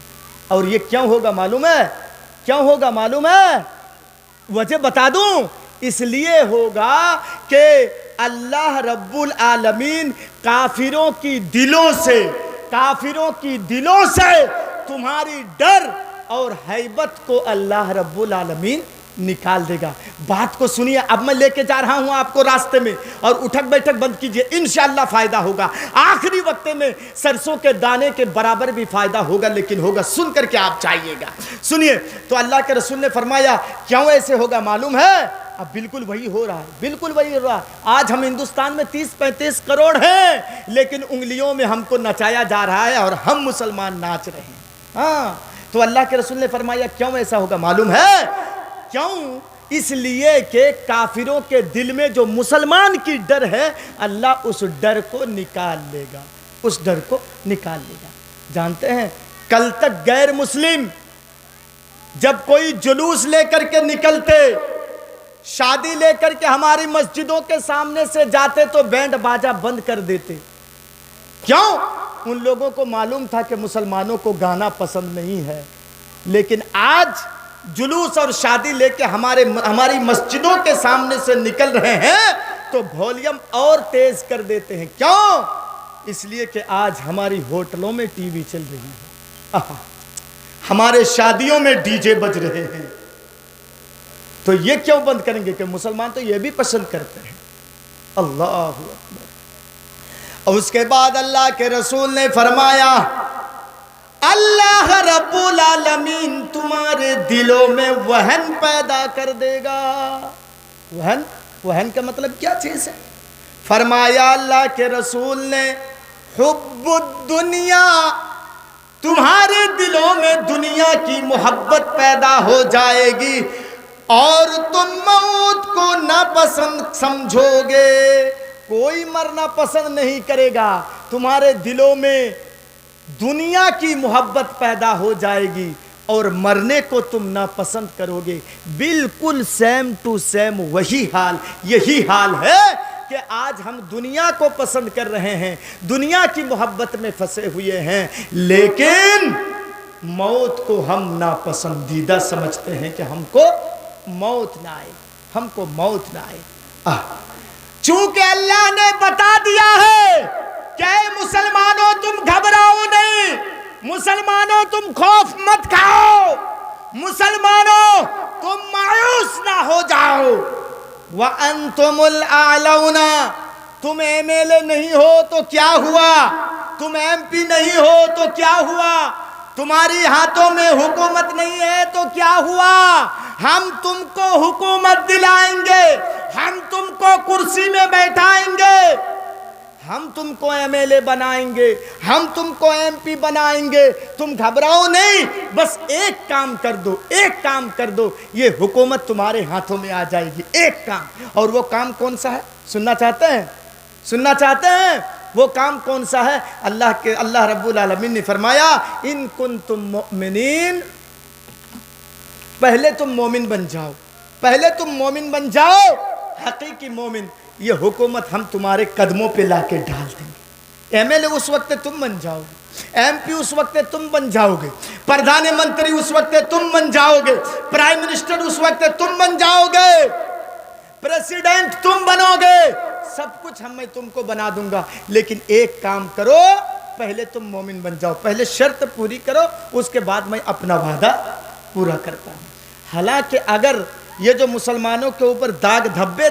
اور یہ کیوں ہوگا معلوم ہے؟ کیوں ہوگا معلوم ہے؟ وجہ بتا دوں، اس لیے ہوگا کہ اللہ رب العالمین کافروں کی دلوں سے تمہاری ڈر اور ہیبت کو اللہ رب العالمین نکال دے گا۔ بات کو سنیے، اب میں لے کے جا رہا ہوں آپ کو راستے میں، اور اٹھک بیٹھک بند کیجئے، انشاءاللہ فائدہ ہوگا۔ آخری وقت میں سرسوں کے دانے کے برابر بھی فائدہ ہوگا، لیکن ہوگا سن کر کے آپ چاہیے گا۔ سنیے، تو اللہ کے رسول نے فرمایا کیوں ایسے ہوگا معلوم ہے؟ اب بالکل وہی ہو رہا ہے، بالکل وہی ہو رہا ہے۔ آج ہم ہندوستان میں 30-35 کروڑ ہیں، لیکن انگلیوں میں ہم کو نچایا جا رہا ہے اور ہم مسلمان ناچ رہے ہیں۔ ہاں، تو اللہ کے رسول نے فرمایا کیوں ایسا ہوگا معلوم ہے؟ کیوں؟ اس لیے کہ کافروں کے دل میں جو مسلمان کی ڈر ہے، اللہ اس ڈر کو نکال لے گا، اس ڈر کو نکال لے گا۔ جانتے ہیں کل تک غیر مسلم جب کوئی جلوس لے کر کے نکلتے، شادی لے کر کے ہماری مسجدوں کے سامنے سے جاتے تو بینڈ باجا بند کر دیتے۔ کیوں؟ ان لوگوں کو معلوم تھا کہ مسلمانوں کو گانا پسند نہیں ہے، لیکن آج جلوس اور شادی لے کے ہماری مسجدوں کے سامنے سے نکل رہے ہیں تو ولیوم اور تیز کر دیتے ہیں۔ کیوں؟ اس لیے کہ آج ہماری ہوٹلوں میں ٹی وی چل رہی ہے، ہمارے شادیوں میں ڈی جے بج رہے ہیں، تو یہ کیوں بند کریں گے کہ مسلمان تو یہ بھی پسند کرتے ہیں۔ اللہ اکبر۔ اور اس کے بعد اللہ کے رسول نے فرمایا اللہ رب العالمین تمہارے دلوں میں وہن پیدا کر دے گا۔ وہن کا مطلب کیا چیز ہے؟ فرمایا اللہ کے رسول نے حب الدنیا، تمہارے دلوں میں دنیا کی محبت پیدا ہو جائے گی، اور تم موت کو ناپسند سمجھو گے۔ کوئی مرنا پسند نہیں کرے گا، تمہارے دلوں میں دنیا کی محبت پیدا ہو جائے گی اور مرنے کو تم ناپسند کرو گے۔ بالکل سیم ٹو سیم وہی حال، یہی حال ہے کہ آج ہم دنیا کو پسند کر رہے ہیں، دنیا کی محبت میں پھنسے ہوئے ہیں، لیکن موت کو ہم ناپسندیدہ سمجھتے ہیں کہ ہم کو موت نہ آئے، ہم کو موت نہ آئے۔ چونکہ اللہ نے بتا دیا ہے کہ اے مسلمانوں تم گھبراؤ نہیں، مسلمانوں تم خوف مت کھاؤ، مسلمانوں تم مایوس نہ ہو جاؤ۔ وَأَنْتُمُ الْأَعْلَوْنَ، تم ایم ایل اے نہیں ہو تو کیا ہوا، تم ایم پی نہیں ہو تو کیا ہوا، تمہاری ہاتھوں میں حکومت نہیں ہے تو کیا ہوا، ہم تم کو حکومت دلائیں گے، ہم تم کو کرسی میں بیٹھائیں گے، ہم تم کو ایم ایل اے بنائیں گے، ہم تم کو ایم پی بنائیں گے، تم گھبراؤ نہیں، بس ایک کام کر دو، ایک کام کر دو، یہ حکومت تمہارے ہاتھوں میں آ جائے گی، ایک کام۔ اور وہ کام کون سا ہے؟ سننا چاہتے ہیں؟ سننا چاہتے ہیں؟ وہ کام کون سا ہے؟ اللہ رب العالمین نے فرمایا ان کنتم مؤمنین، پہلے تم مومن بن جاؤ، پہلے تم مومن بن جاؤ، حقیقی مومن۔ یہ حکومت ہم تمہارے قدموں پہ لا کے ڈال دیں گے۔ ایم ایل اے اس وقت تم بن جاؤ گے، ایم پی اس وقت تم بن جاؤ گے، پردھان منتری اس وقت تم بن جاؤ گے، پرائم منسٹر اس وقت تم بن جاؤ گے، پریسیڈنٹ تم بنو گے، سب کچھ میں تم کو بنا دوں گا، لیکن ایک کام کرو، پہلے تم مومن بن جاؤ، پہلے شرط پوری کرو، اس کے بعد میں اپنا وعدہ پورا کرتا ہوں۔ حالانکہ اگر یہ جو مسلمانوں کے اوپر داغ دھبے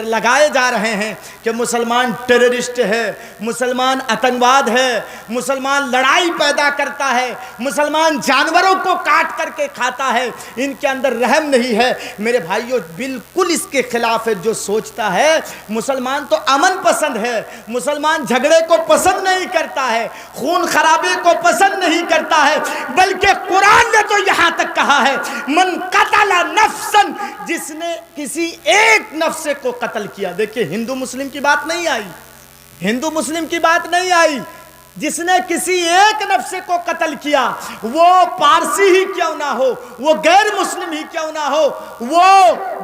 لگائے جا رہے ہیں کہ مسلمان ٹیررسٹ ہے، مسلمان آتنکواد ہے، مسلمان لڑائی پیدا کرتا ہے، مسلمان جانوروں کو کاٹ کر کے کھاتا ہے، ان کے اندر رحم نہیں ہے، میرے بھائیوں بالکل اس کے خلاف ہے جو سوچتا ہے مسلمان تو امن پسند ہے، مسلمان جھگڑے کو پسند نہیں کرتا ہے، خون خرابے کو پسند نہیں کرتا ہے، بلکہ قرآن نے تو یہاں تک کہا ہے من قتل نفسن، جس نے کسی ایک نفس کو قتل کیا۔ دیکھیں ہندو مسلم کی بات نہیں آئی، ہندو مسلم کی بات نہیں آئی، جس نے کسی ایک نفس کو قتل کیا، وہ پارسی ہی کیوں نہ ہو، وہ غیر مسلم ہی کیوں نہ ہو، وہ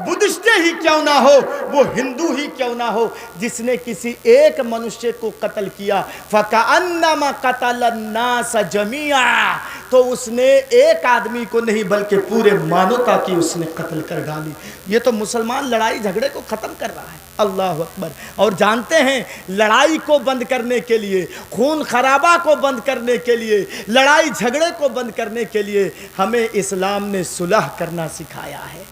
بدھسٹ ہی کیوں نہ ہو، وہ ہندو ہی کیوں نہ ہو، جس نے کسی ایک منشیہ کو قتل کیا فَكَأَنَّمَا قَتَلَ النَّاسَ جَمِيعًا، تو اس نے ایک آدمی کو نہیں بلکہ پورے مانوتا کی اس نے قتل کر ڈالی۔ یہ تو مسلمان لڑائی جھگڑے کو ختم کر رہا ہے، اللہ اکبر۔ اور جانتے ہیں لڑائی کو بند کرنے کے لیے، خون خرابہ کو بند کرنے کے لیے، لڑائی جھگڑے کو بند کرنے کے لیے ہمیں اسلام نے صلح کرنا سکھایا ہے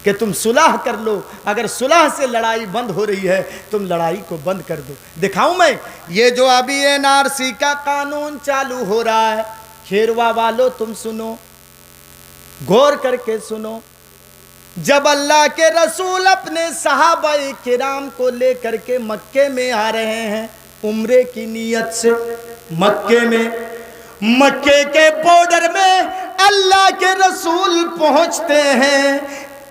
کہ تم صلح کر لو، اگر صلح سے لڑائی بند ہو رہی ہے تم لڑائی کو بند کر دو۔ دکھاؤں میں یہ جو ابھی این آر سی کا قانون چالو ہو رہا ہے، کھیروا والو تم سنو، غور کر کے سنو، جب اللہ کے رسول اپنے صحابہ کرام کو لے کر کے مکے میں آ رہے ہیں عمرے کی نیت سے، مکے کے بارڈر میں اللہ کے رسول پہنچتے ہیں،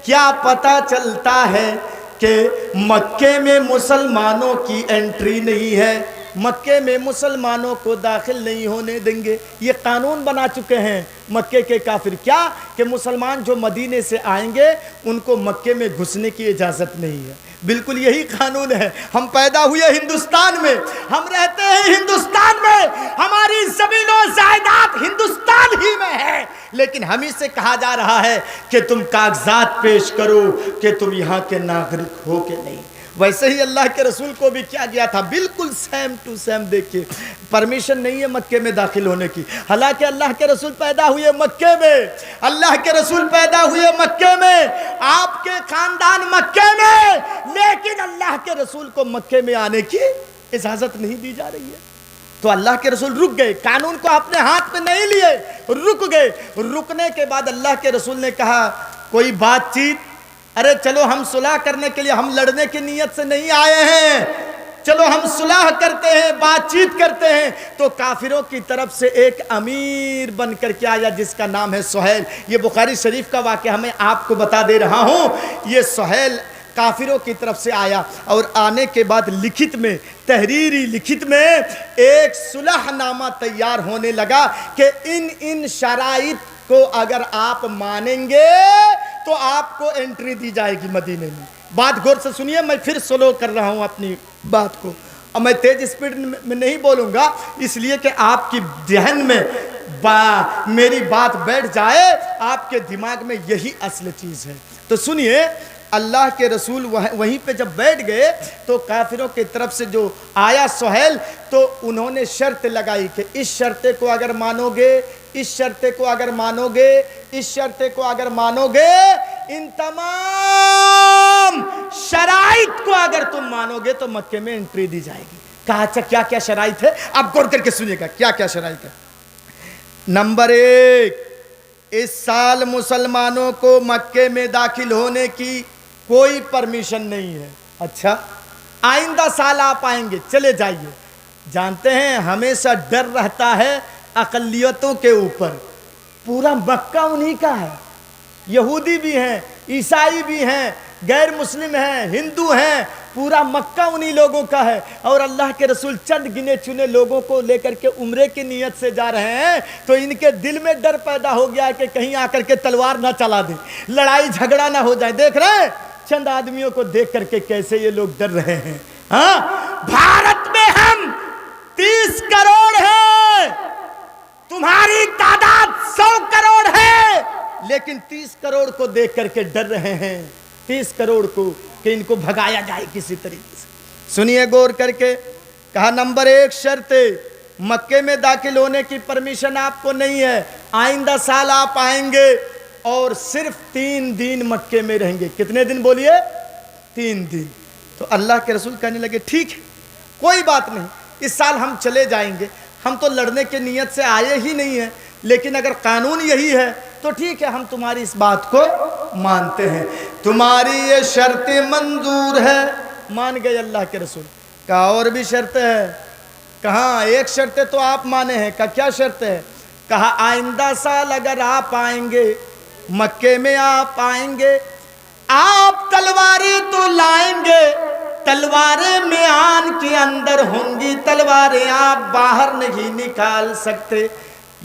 کیا پتہ چلتا ہے کہ مکے میں مسلمانوں کی انٹری نہیں ہے، مکے میں مسلمانوں کو داخل نہیں ہونے دیں گے۔ یہ قانون بنا چکے ہیں مکے کے کافر، کیا کہ مسلمان جو مدینے سے آئیں گے ان کو مکے میں گھسنے کی اجازت نہیں ہے۔ بالکل یہی قانون ہے۔ ہم پیدا ہوئے ہندوستان میں، ہم رہتے ہیں ہندوستان میں، ہماری زمین و جائیداد ہندوستان ہی میں ہے، لیکن ہمیں سے کہا جا رہا ہے کہ تم کاغذات پیش کرو کہ تم یہاں کے ناگرک ہو کہ نہیں۔ ویسے ہی اللہ کے رسول کو بھی کیا گیا تھا، بالکل سیم ٹو سیم۔ دیکھیے پرمیشن نہیں ہے مکے میں داخل ہونے کی، حالانکہ اللہ کے رسول پیدا ہوئے مکے میں، اللہ کے رسول پیدا ہوئے مکے میں، آپ کے خاندان مکے میں، لیکن اللہ کے رسول کو مکے میں آنے کی اجازت نہیں دی جا رہی ہے۔ تو اللہ کے رسول رک گئے، قانون کو اپنے ہاتھ میں نہیں لیے، رک گئے۔ رکنے کے بعد اللہ کے رسول نے کہا کوئی بات چیت، ارے چلو ہم صلح کرنے کے لیے، ہم لڑنے کی نیت سے نہیں آئے ہیں، چلو ہم صلح کرتے ہیں، بات چیت کرتے ہیں، تو کافروں کی طرف سے ایک امیر بن کر کے آیا جس کا نام ہے سہیل۔ یہ بخاری شریف کا واقعہ میں آپ کو بتا دے رہا ہوں۔ یہ سہیل کافروں کی طرف سے آیا اور آنے کے بعد لکھت میں، تحریری لکھت میں ایک صلح نامہ تیار ہونے لگا کہ ان شرائط کو اگر آپ مانیں گے تو آپ کو انٹری دی جائے گی مدینے میں۔ بات غور سے سنیے، میں پھر سلو کر رہا ہوں اپنی بات کو، اور میں تیز سپیڈ میں نہیں بولوں گا اس لیے کہ آپ کی ذہن میں میری بات بیٹھ جائے، آپ کے دماغ میں یہی اصل چیز ہے۔ تو سنیے، اللہ کے رسول وہیں پہ جب بیٹھ گئے تو کافروں کی طرف سے جو آیا سہیل، تو انہوں نے شرط لگائی کہ اس شرط کو اگر مانو گے، اس شرط کو اگر مانو گے، اس شرط کو اگر مانو گے، ان تمام شرائط کو اگر تم مانو گے تو مکے میں انٹری دی جائے گی۔ کہا اچھا کیا کیا شرائط ہے؟ آپ غور کر کے سنیے گا کیا کیا شرائط ہے۔ نمبر 1، اس سال مسلمانوں کو مکے میں داخل ہونے کی کوئی پرمیشن نہیں ہے۔ اچھا، آئندہ سال آپ آئیں گے، چلے جائیے۔ جانتے ہیں ہمیشہ ڈر رہتا ہے اقلیتوں کے اوپر، پورا مکہ انہی کا ہے، یہودی بھی ہیں، عیسائی بھی ہیں، غیر مسلم ہیں، ہندو ہیں، پورا مکہ انہی لوگوں کا ہے، اور اللہ کے رسول چند گنے چنے لوگوں کو لے کر کے عمرے کی نیت سے جا رہے ہیں، تو ان کے دل میں ڈر پیدا ہو گیا کہ کہیں آ کر کے تلوار نہ چلا دیں، لڑائی جھگڑا نہ ہو جائے۔ دیکھ رہے ہیں چند آدمیوں کو دیکھ کر کے کیسے یہ لوگ ڈر رہے ہیں۔ ہاں، بھارت میں ہم 30 کروڑ ہیں، تمہاری تعداد 100 کروڑ ہے، لیکن 30 کروڑ کو دیکھ کر کے ڈر رہے ہیں، 30 کروڑ کو، کہ ان کو بھگایا جائے کسی طریقے سے۔ سنیے غور کر کے، کہا نمبر 1 شرط، مکے میں داخل ہونے کی پرمیشن آپ کو نہیں ہے، آئندہ سال آپ آئیں گے اور صرف 3 دن مکے میں رہیں گے۔ کتنے دن بولیے؟ 3 دن۔ تو اللہ کے رسول کہنے لگے ٹھیک ہے، کوئی بات نہیں، اس سال ہم چلے جائیں گے، ہم تو لڑنے کے نیت سے آئے ہی نہیں ہیں، لیکن اگر قانون یہی ہے تو ٹھیک ہے، ہم تمہاری اس بات کو مانتے ہیں، تمہاری یہ شرط منظور ہے۔ مان گئے اللہ کے رسول۔ کہا اور بھی شرط ہے؟ کہاں ایک شرط تو آپ مانے ہیں۔ کہا کیا شرط ہے؟ کہا آئندہ سال اگر آپ آئیں گے، مکے میں آپ آئیں گے، آپ تلواریں تو لائیں گے، تلواریں میان کے اندر ہوں گی، تلواریں آپ باہر نہیں نکال سکتے۔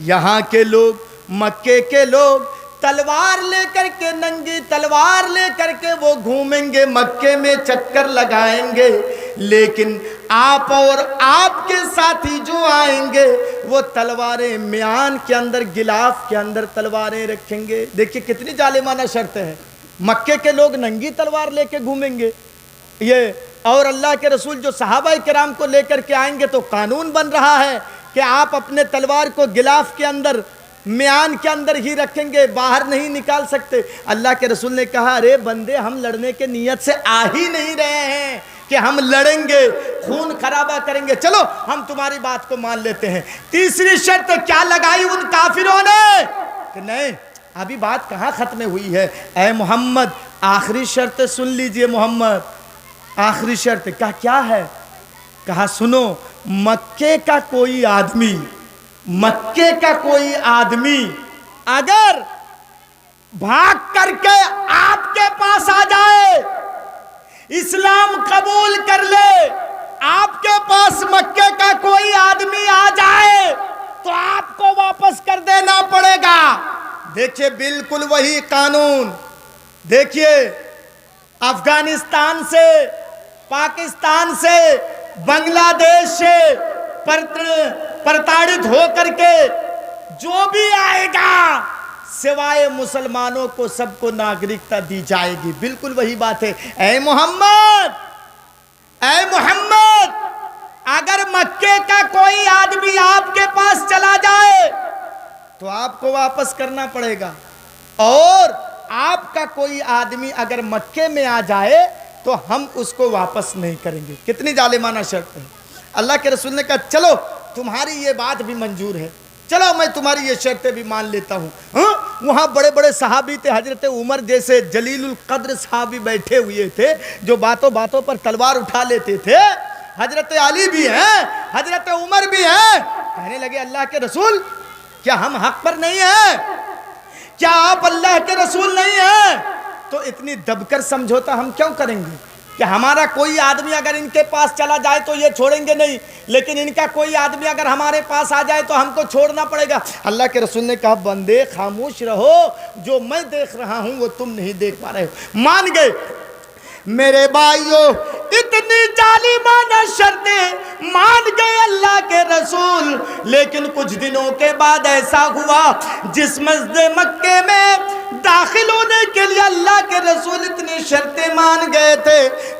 یہاں کے لوگ، مکے کے لوگ تلوار لے کر کے، ننگی تلوار لے کر کے وہ گھومیں گے، مکے میں چکر لگائیں گے، لیکن آپ اور آپ کے ساتھی جو آئیں گے وہ تلواریں میان کے اندر، غلاف کے اندر تلواریں رکھیں گے۔ دیکھیے کتنی ظالمانہ شرط ہے، مکے کے لوگ ننگی تلوار لے کے گھومیں گے، یہ اور اللہ کے رسول جو صحابہ کرام کو لے کر کے آئیں گے، تو قانون بن رہا ہے کہ آپ اپنے تلوار کو غلاف کے اندر، میان کے اندر ہی رکھیں گے، باہر نہیں نکال سکتے۔ اللہ کے رسول نے کہا ارے بندے، ہم لڑنے کے نیت سے آ ہی نہیں رہے ہیں کہ ہم لڑیں گے، خون خرابہ کریں گے، چلو ہم تمہاری بات کو مان لیتے ہیں۔ تیسری شرط کیا لگائی ان کافروں نے کہ نہیں، ابھی بات کہاں ختم ہوئی ہے، اے محمد آخری شرط سن لیجئے محمد، آخری شرط۔ کیا ہے؟ کہا سنو، مکے کا کوئی آدمی، مکے کا کوئی آدمی اگر بھاگ کر کے آپ کے پاس آ جائے، اسلام قبول کر لے، آپ کے پاس مکے کا کوئی آدمی آ جائے تو آپ کو واپس کر دینا پڑے گا۔ دیکھیے بالکل وہی قانون، دیکھیے افغانستان سے، پاکستان سے، بنگلہ دیش سے پرتاڑت ہو کر کے جو بھی آئے گا، سوائے مسلمانوں کو سب کو ناگرکتا دی جائے گی۔ بالکل وہی بات ہے۔ اے محمد، اے محمد، اگر مکے کا کوئی آدمی آپ کے پاس چلا جائے تو آپ کو واپس کرنا پڑے گا، اور آپ کا کوئی آدمی اگر مکے میں آ جائے تو ہم اس کو واپس نہیں کریں گے۔ کتنی ظالمانہ شرط ہے۔ اللہ کے رسول نے کہا چلو تمہاری یہ بات بھی منظور ہے، چلو میں تمہاری یہ شرطیں بھی مان لیتا ہوں۔ وہاں بڑے بڑے صحابی تھے، حضرت عمر جیسے جلیل القدر صحابی بیٹھے ہوئے تھے جو باتوں باتوں پر تلوار اٹھا لیتے تھے۔ حضرت علی بھی ہیں، حضرت عمر بھی ہیں۔ کہنے لگے اللہ کے رسول کیا ہم حق پر نہیں ہیں؟ کیا آپ اللہ کے رسول نہیں ہیں؟ تو اتنی دب کر سمجھوتا ہم کیوں کریں گے کہ ہمارا کوئی آدمی اگر ان کے پاس چلا جائے تو یہ چھوڑیں گے نہیں، لیکن ان کا کوئی آدمی اگر ہمارے پاس آ جائے تو ہم کو چھوڑنا پڑے گا۔ اللہ کے رسول نے کہا بندے خاموش رہو، جو میں دیکھ رہا ہوں وہ تم نہیں دیکھ پا رہے ہو۔ مان گئے۔ میرے بھائیو اتنی ظالمانہ شرطیں مان گئے اللہ کے رسول، لیکن کچھ دنوں کے بعد ایسا ہوا جس مسجد مکے میں داخل ہونے کے لیے اللہ کے رسول اتنی شرطیں مان گئے تھے۔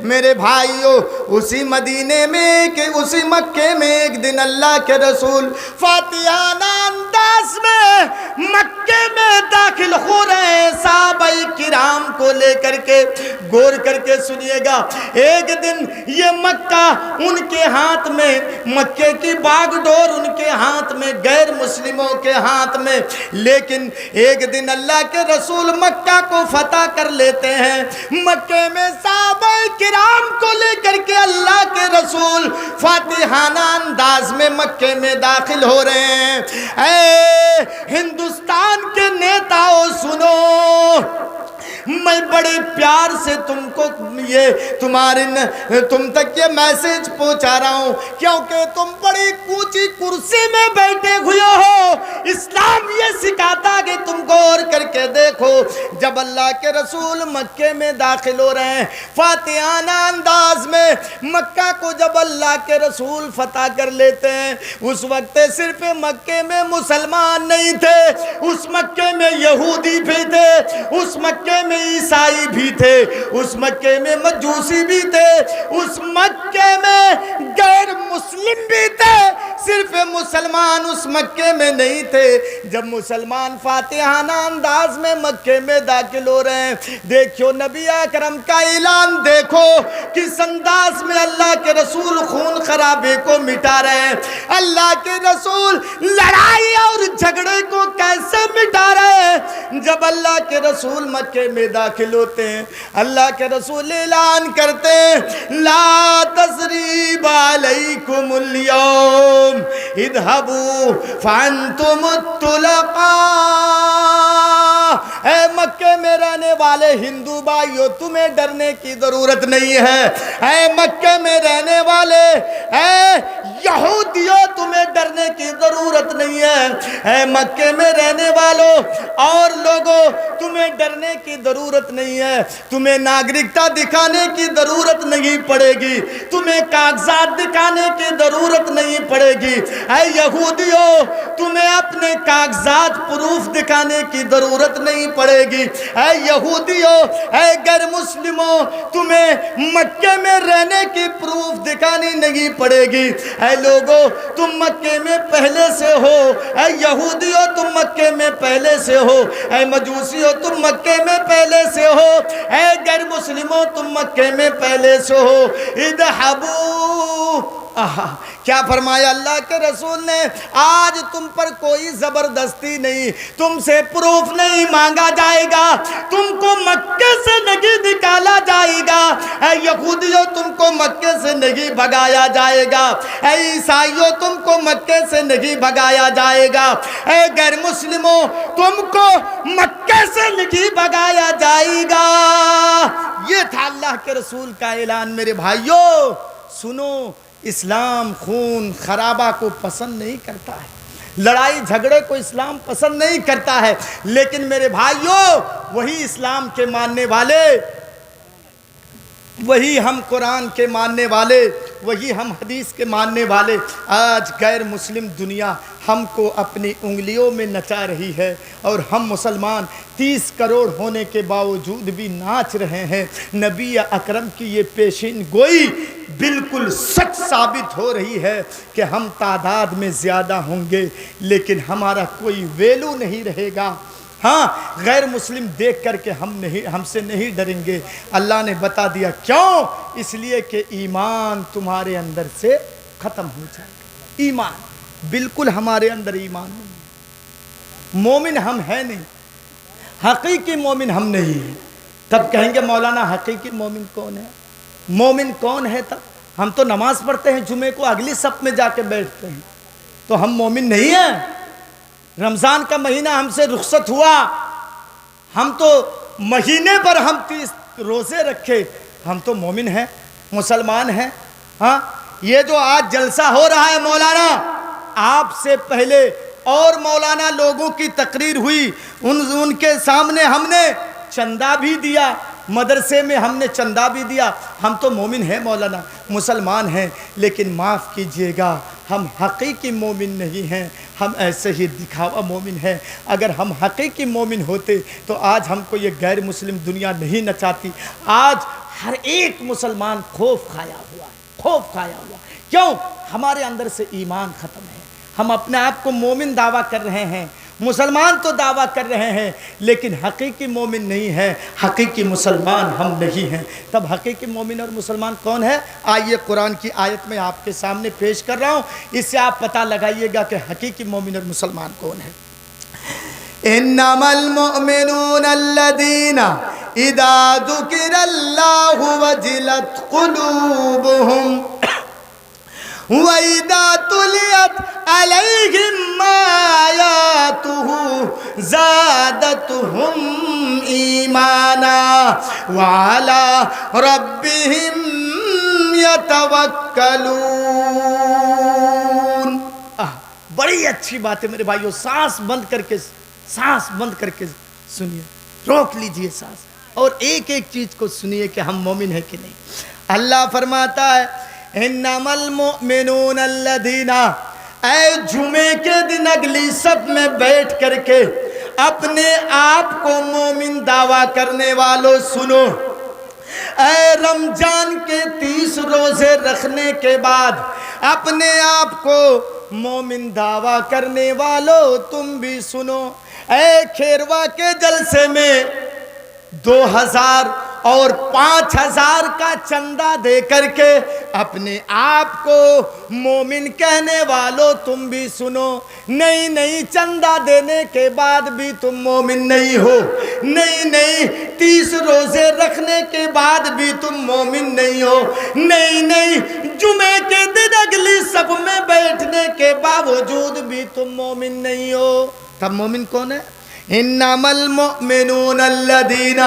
میرے بھائیو اسی مدینے میں کہ اسی مکے میں ایک دن اللہ کے رسول فاتحانہ انداز میں مکے میں داخل ہو رہے ہیں صحابہ کرام کو لے کر کے۔ غور کر کے سنیے گا، ایک دن یہ مکہ ان کے ہاتھ میں، مکے کی باغ ڈور ان کے ہاتھ میں، غیر مسلموں کے ہاتھ میں، لیکن ایک دن اللہ کے رسول مکہ کو فتح کر لیتے ہیں۔ مکے میں صحابہ کرام کو لے کر کے اللہ کے رسول فاتحانہ انداز میں مکے میں داخل ہو رہے ہیں۔ اے ہندوستان کے نیتاؤ سنو، میں بڑے پیار سے تم کو یہ تم تک یہ میسج پہنچا رہا ہوں، کیونکہ تم بڑی اونچی کرسی میں بیٹھے ہوئے ہو۔ اسلام یہ سکھاتا کہ تم غور کر کے دیکھو، جب اللہ کے رسول مکے میں داخل ہو رہے ہیں فاتحانہ انداز میں، مکہ کو جب اللہ کے رسول فتح کر لیتے ہیں، اس وقت صرف مکے میں مسلمان نہیں تھے، اس مکے میں یہودی بھی تھے، اس مکے میں عیسائی بھی تھے، اس مکے میں مجوسی بھی تھے، اس مکے میں غیر مسلم بھی تھے، صرف مسلمان اس مکے میں نہیں تھے۔ جب مسلمان فاتحانہ انداز میں مکے میں داخل ہو رہے ہیں، دیکھو نبی اکرم کا اعلان دیکھو کس انداز میں اللہ کے رسول خون خرابے کو مٹا رہے ہیں، اللہ کے رسول لڑائی اور جھگڑے کو کیسے مٹا رہے ہیں۔ جب اللہ کے رسول مکے میں داخل ہوتے ہیں، اللہ کے رسول اعلان کرتے ہیں لا تثریب علیکم اليوم اذهبوا فانتم الطلقاء۔ اے مکے میں رہنے والے ہندو بھائیو تمہیں ڈرنے کی ضرورت نہیں ہے، اے مکے میں رہنے والے اے یہودیوں تمہیں ڈرنے کی ضرورت نہیں ہے، اے مکے میں رہنے والوں اور لوگوں تمہیں ڈرنے کی ضرورت نہیں ہے، تمہیں ناگرکتا دکھانے کی ضرورت نہیں پڑے گی، تمہیں کاغذات دکھانے کی ضرورت نہیں پڑے گی، اے یہودیوں تمہیں اپنے کاغذات پروف دکھانے کی ضرورت نہیں پڑے گی، اے یہودیوں اے غیر مسلموں تمہیں مکے میں رہنے کی پروف دکھانی نہیں پڑے گی، اے لوگوں تم مکے میں پہلے سے ہو، اے یہودیوں تم مکے میں پہلے سے ہو، اے مجوسیوں تم مکے میں پہلے سے ہو، اے غیر مسلموں تم مکے میں پہلے سے ہو۔ اذهبوا کیا فرمایا اللہ کے رسول نے؟ آج تم پر کوئی زبردستی نہیں، تم سے پروف نہیں مانگا جائے گا، تم کو مکے سے نہیں نکالا جائے گا، اے یہودیوں تم کو مکے سے نہیں بھگایا جائے گا، اے عیسائیوں تم کو مکے سے نہیں بھگایا جائے گا، اے غیر مسلموں تم کو مکے سے نہیں بھگایا جائے گا۔ یہ تھا اللہ کے رسول کا اعلان۔ میرے بھائیوں سنو، اسلام خون خرابہ کو پسند نہیں کرتا ہے، لڑائی جھگڑے کو اسلام پسند نہیں کرتا ہے، لیکن میرے بھائیوں وہی اسلام کے ماننے والے، وہی ہم قرآن کے ماننے والے، وہی ہم حدیث کے ماننے والے، آج غیر مسلم دنیا ہم کو اپنی انگلیوں میں نچا رہی ہے، اور ہم مسلمان 30 کروڑ ہونے کے باوجود بھی ناچ رہے ہیں۔ نبی اکرم کی یہ پیشین گوئی بالکل سچ ثابت ہو رہی ہے کہ ہم تعداد میں زیادہ ہوں گے لیکن ہمارا کوئی ویلو نہیں رہے گا۔ ہاں غیر مسلم دیکھ کر کے ہم سے نہیں ڈریں گے۔ اللہ نے بتا دیا کیوں؟ اس لیے کہ ایمان تمہارے اندر سے ختم ہو جائے گا۔ ایمان بالکل ہمارے اندر ایمان نہیں ہے، مومن ہم ہیں نہیں، حقیقی مومن ہم نہیں ہیں۔ تب کہیں گے مولانا حقیقی مومن کون ہے؟ مومن کون ہے؟ تب ہم تو نماز پڑھتے ہیں جمعے کو اگلی صف میں جا کے بیٹھتے ہیں، تو ہم مومن نہیں ہیں؟ رمضان کا مہینہ ہم سے رخصت ہوا، ہم تو مہینے پر ہم 30 روزے رکھے، ہم تو مومن ہیں، مسلمان ہیں؟ ہاں، یہ جو آج جلسہ ہو رہا ہے مولانا، آپ سے پہلے اور مولانا لوگوں کی تقریر ہوئی، ان کے سامنے ہم نے چندہ بھی دیا، مدرسے میں ہم نے چندہ بھی دیا، ہم تو مومن ہیں مولانا، مسلمان ہیں، لیکن معاف کیجئے گا، ہم حقیقی مومن نہیں ہیں، ہم ایسے ہی دکھاوا مومن ہیں۔ اگر ہم حقیقی مومن ہوتے تو آج ہم کو یہ غیر مسلم دنیا نہیں نچاتی۔ آج ہر ایک مسلمان خوف کھایا ہوا ہے، خوف کھایا ہوا۔ کیوں؟ ہمارے اندر سے ایمان ختم ہے، ہم اپنے آپ کو مومن دعویٰ کر رہے ہیں، مسلمان تو دعویٰ کر رہے ہیں، لیکن حقیقی مومن نہیں ہے، حقیقی مسلمان ہم نہیں ہیں۔ تب حقیقی مومن اور مسلمان کون ہے؟ آئیے قرآن کی آیت میں آپ کے سامنے پیش کر رہا ہوں، اس سے آپ پتہ لگائیے گا کہ حقیقی مومن اور مسلمان کون ہے۔ انما المؤمنون الذين اذا ذكر الله وجلت قلوبهم وَإِذَا تُلِيَتْ عَلَيْهِمْ آيَاتُهُ زَادَتْهُمْ إِيمَانًا وَعَلَى رَبِّهِمْ يَتَوَكَّلُونَ۔ بڑی اچھی بات ہے میرے بھائیو، سانس بند کر کے سنیے، روک لیجئے سانس، اور ایک ایک چیز کو سنیے کہ ہم مومن ہیں کہ نہیں۔ اللہ فرماتا ہے انما المؤمنون الذین، اے جمعے کے دن اگلی صف میں بیٹھ کر کے اپنے آپ کو مومن دعویٰ کرنے والوں سنو، اے رمضان کے 30 روزے رکھنے کے بعد اپنے آپ کو مومن دعویٰ کرنے والوں تم بھی سنو، اے کھیروا کے جلسے میں 2000 اور 5000 کا چندہ دے کر کے اپنے آپ کو مومن کہنے والوں تم بھی سنو، نہیں چندہ دینے کے بعد بھی تم مومن نہیں ہو، نہیں 30 روزے رکھنے کے بعد بھی تم مومن نہیں ہو، نہیں جمعے کے دن اگلی صف میں بیٹھنے کے باوجود بھی تم مومن نہیں ہو۔ تب مومن کون ہے؟ انما المؤمنون الذین،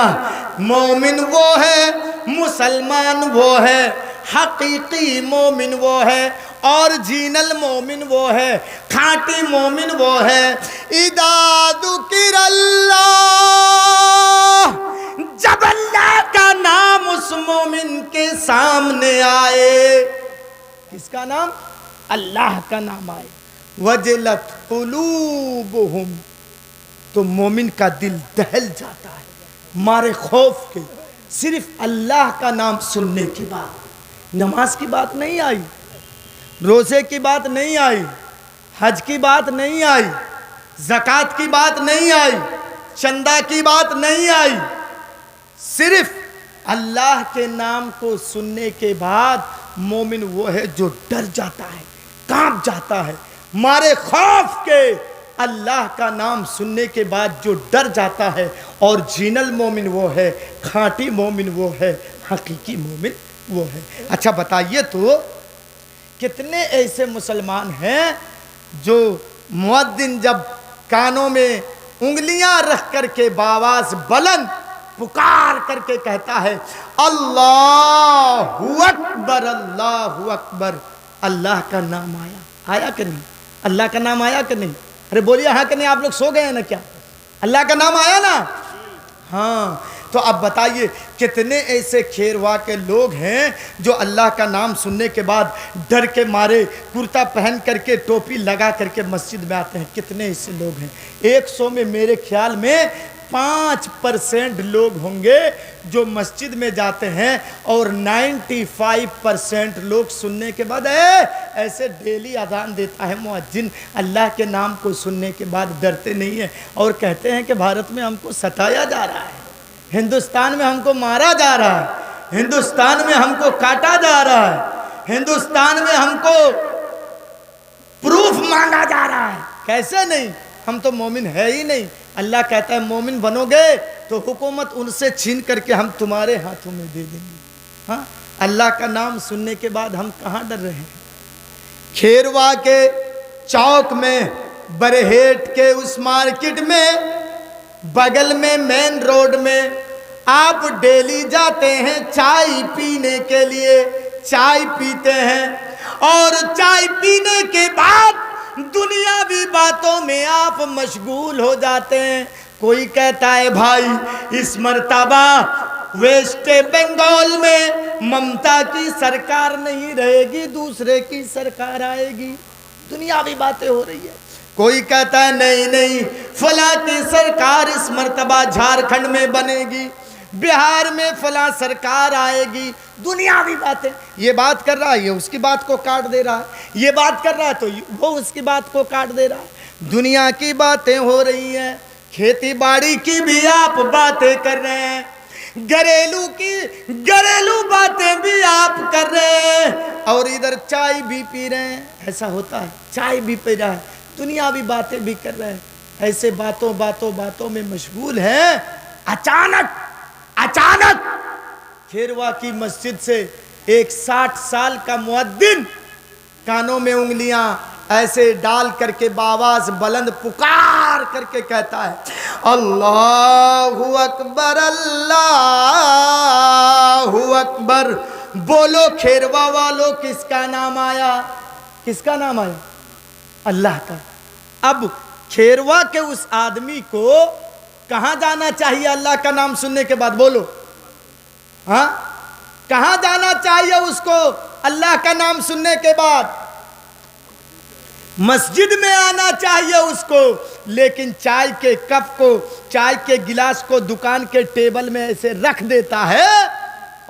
مومن وہ ہے، مسلمان وہ ہے، حقیقی مومن وہ ہے، اوریجنل مومن وہ ہے، کھاٹی مومن وہ ہے۔ اذا ذکر اللہ، جب اللہ کا نام اس مومن کے سامنے آئے، کس کا نام؟ اللہ کا نام آئے، وجلت قلوبہم، تو مومن کا دل دہل جاتا ہے مارے خوف کے۔ صرف اللہ کا نام سننے کے بعد، نماز کی بات نہیں آئی، روزے کی بات نہیں آئی، حج کی بات نہیں آئی، زکوٰۃ کی بات نہیں آئی، چندہ کی بات نہیں آئی، صرف اللہ کے نام کو سننے کے بعد مومن وہ ہے جو ڈر جاتا ہے، کانپ جاتا ہے مارے خوف کے۔ اللہ کا نام سننے کے بعد جو ڈر جاتا ہے، اور جینل مومن وہ ہے، کھاٹی مومن وہ ہے، حقیقی مومن وہ ہے۔ اچھا بتائیے تو کتنے ایسے مسلمان ہیں جو مؤذن جب کانوں میں انگلیاں رکھ کر کے باواز بلند پکار کر کے کہتا ہے اللہ اکبر اللہ اکبر، اللہ کا نام آیا کہ نہیں؟ اللہ کا نام آیا کہ نہیں؟ ارے بولیے ہاں کہ نہیں؟ آپ لوگ سو گئے ہیں نا کیا؟ اللہ کا نام آیا نا؟ ہاں، تو اب بتائیے کتنے ایسے کھیروا کے لوگ ہیں جو اللہ کا نام سننے کے بعد ڈر کے مارے کرتا پہن کر کے ٹوپی لگا کر کے مسجد میں آتے ہیں؟ کتنے ایسے لوگ ہیں؟ 100 میں میرے خیال میں 5% لوگ ہوں گے جو مسجد میں جاتے ہیں، اور 95% لوگ سننے کے بعد ایسے ڈیلی اذان دیتا ہے مؤذن، اللہ کے نام کو سننے کے بعد ڈرتے نہیں ہیں، اور کہتے ہیں کہ بھارت میں ہم کو ستایا جا رہا ہے، ہندوستان میں ہم کو مارا جا رہا ہے، ہندوستان میں ہم کو کاٹا جا رہا ہے، ہندوستان میں ہم کو پروف مانگا جا رہا ہے۔ کیسے نہیں؟ ہم تو مومن ہے ہی نہیں۔ اللہ کہتا ہے مومن بنو گے تو حکومت ان سے چھین کر کے ہم تمہارے ہاتھوں میں دے دیں گے۔ ہاں، اللہ کا نام سننے کے بعد ہم کہاں ڈر رہے ہیں؟ کھیروا کے چوک میں، برہیٹ کے اس مارکیٹ میں، بغل میں مین روڈ میں آپ ڈیلی جاتے ہیں چائے پینے کے لیے، چائے پیتے ہیں اور چائے پینے کے بعد دنیاوی باتوں میں آپ مشغول ہو جاتے ہیں۔ کوئی کہتا ہے بھائی اس مرتبہ ویسٹ بنگال میں ممتا کی سرکار نہیں رہے گی، دوسرے کی سرکار آئے گی، دنیاوی باتیں ہو رہی ہے۔ کوئی کہتا ہے نہیں فلاں کی سرکار اس مرتبہ جھارکھنڈ میں بنے گی، بہار میں فلاں سرکار آئے گی، دنیاوی باتیں۔ یہ بات کر رہا ہے، یہ اس کی بات کو کاٹ دے رہا ہے، یہ بات کر رہا ہے تو وہ اس کی بات کو کاٹ دے رہا ہے۔ دنیا کی باتیں ہو رہی ہیں، کھیتی باڑی کی بھی آپ باتیں کر رہے ہیں، گھریلو باتیں بھی آپ کر رہے ہیں، اور ادھر چائے بھی پی رہے ہیں۔ ایسا ہوتا ہے، چائے بھی پی رہا ہے، دنیاوی باتیں بھی کر رہے ہیں، ایسے باتوں میں مشغول ہیں۔ اچانک کھیروا کی مسجد سے ایک 60 سال کا مؤذن کانوں میں انگلیاں ایسے ڈال کر کے بآواز بلند پکار کر کے کہتا ہے اللہ اکبر اللہ اکبر۔ بولو کھیروا والو کس کا نام آیا؟ کس کا نام آیا؟ اللہ کا۔ اب کھیروا کے اس آدمی کو کہاں جانا چاہیے اللہ کا نام سننے کے بعد؟ بولو ہاں، کہاں جانا چاہیے اس کو اللہ کا نام سننے کے بعد؟ مسجد میں آنا چاہیے اس کو، لیکن چائے کے کپ کو، چائے کے گلاس کو دکان کے ٹیبل میں ایسے رکھ دیتا ہے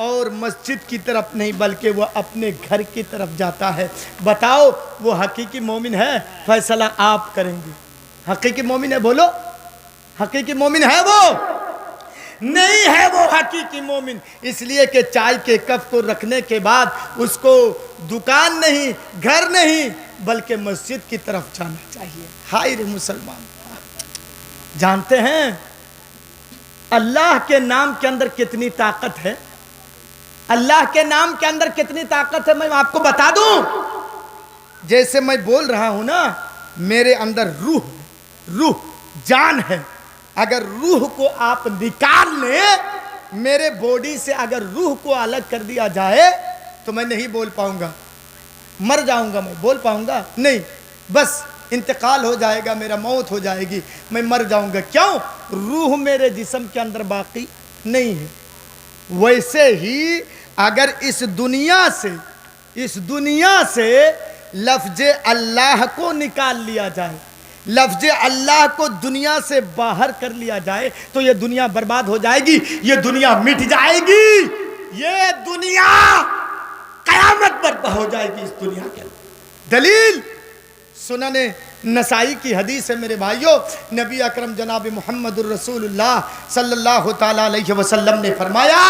اور مسجد کی طرف نہیں بلکہ وہ اپنے گھر کی طرف جاتا ہے۔ بتاؤ وہ حقیقی مومن ہے؟ فیصلہ آپ کریں گے۔ حقیقی مومن ہے؟ بولو حقیقی مومن ہے وہ؟ نہیں ہے وہ حقیقی مومن، اس لیے کہ چائے کے کپ کو رکھنے کے بعد اس کو دکان نہیں، گھر نہیں، بلکہ مسجد کی طرف جانا چاہیے۔ ہائے رے مسلمان، جانتے ہیں اللہ کے نام کے اندر کتنی طاقت ہے؟ اللہ کے نام کے اندر کتنی طاقت ہے میں آپ کو بتا دوں۔ جیسے میں بول رہا ہوں نا، میرے اندر روح جان ہے، اگر روح کو آپ نکال لیں میرے باڈی سے، اگر روح کو الگ کر دیا جائے تو میں نہیں بول پاؤں گا، مر جاؤں گا۔ میں بول پاؤں گا؟ نہیں، بس انتقال ہو جائے گا، میرا موت ہو جائے گی، میں مر جاؤں گا۔ کیوں؟ روح میرے جسم کے اندر باقی نہیں ہے۔ ویسے ہی اگر اس دنیا سے لفظ اللہ کو نکال لیا جائے، لفظ اللہ کو دنیا سے باہر کر لیا جائے تو یہ دنیا برباد ہو جائے گی، یہ دنیا مٹ جائے گی، یہ دنیا قیامت برپا ہو جائے گی اس دنیا کے اندر۔ دلیل سنن نسائی کی حدیث ہے میرے بھائیوں، نبی اکرم جناب محمد الرسول اللہ صلی اللہ تعالی علیہ وسلم نے فرمایا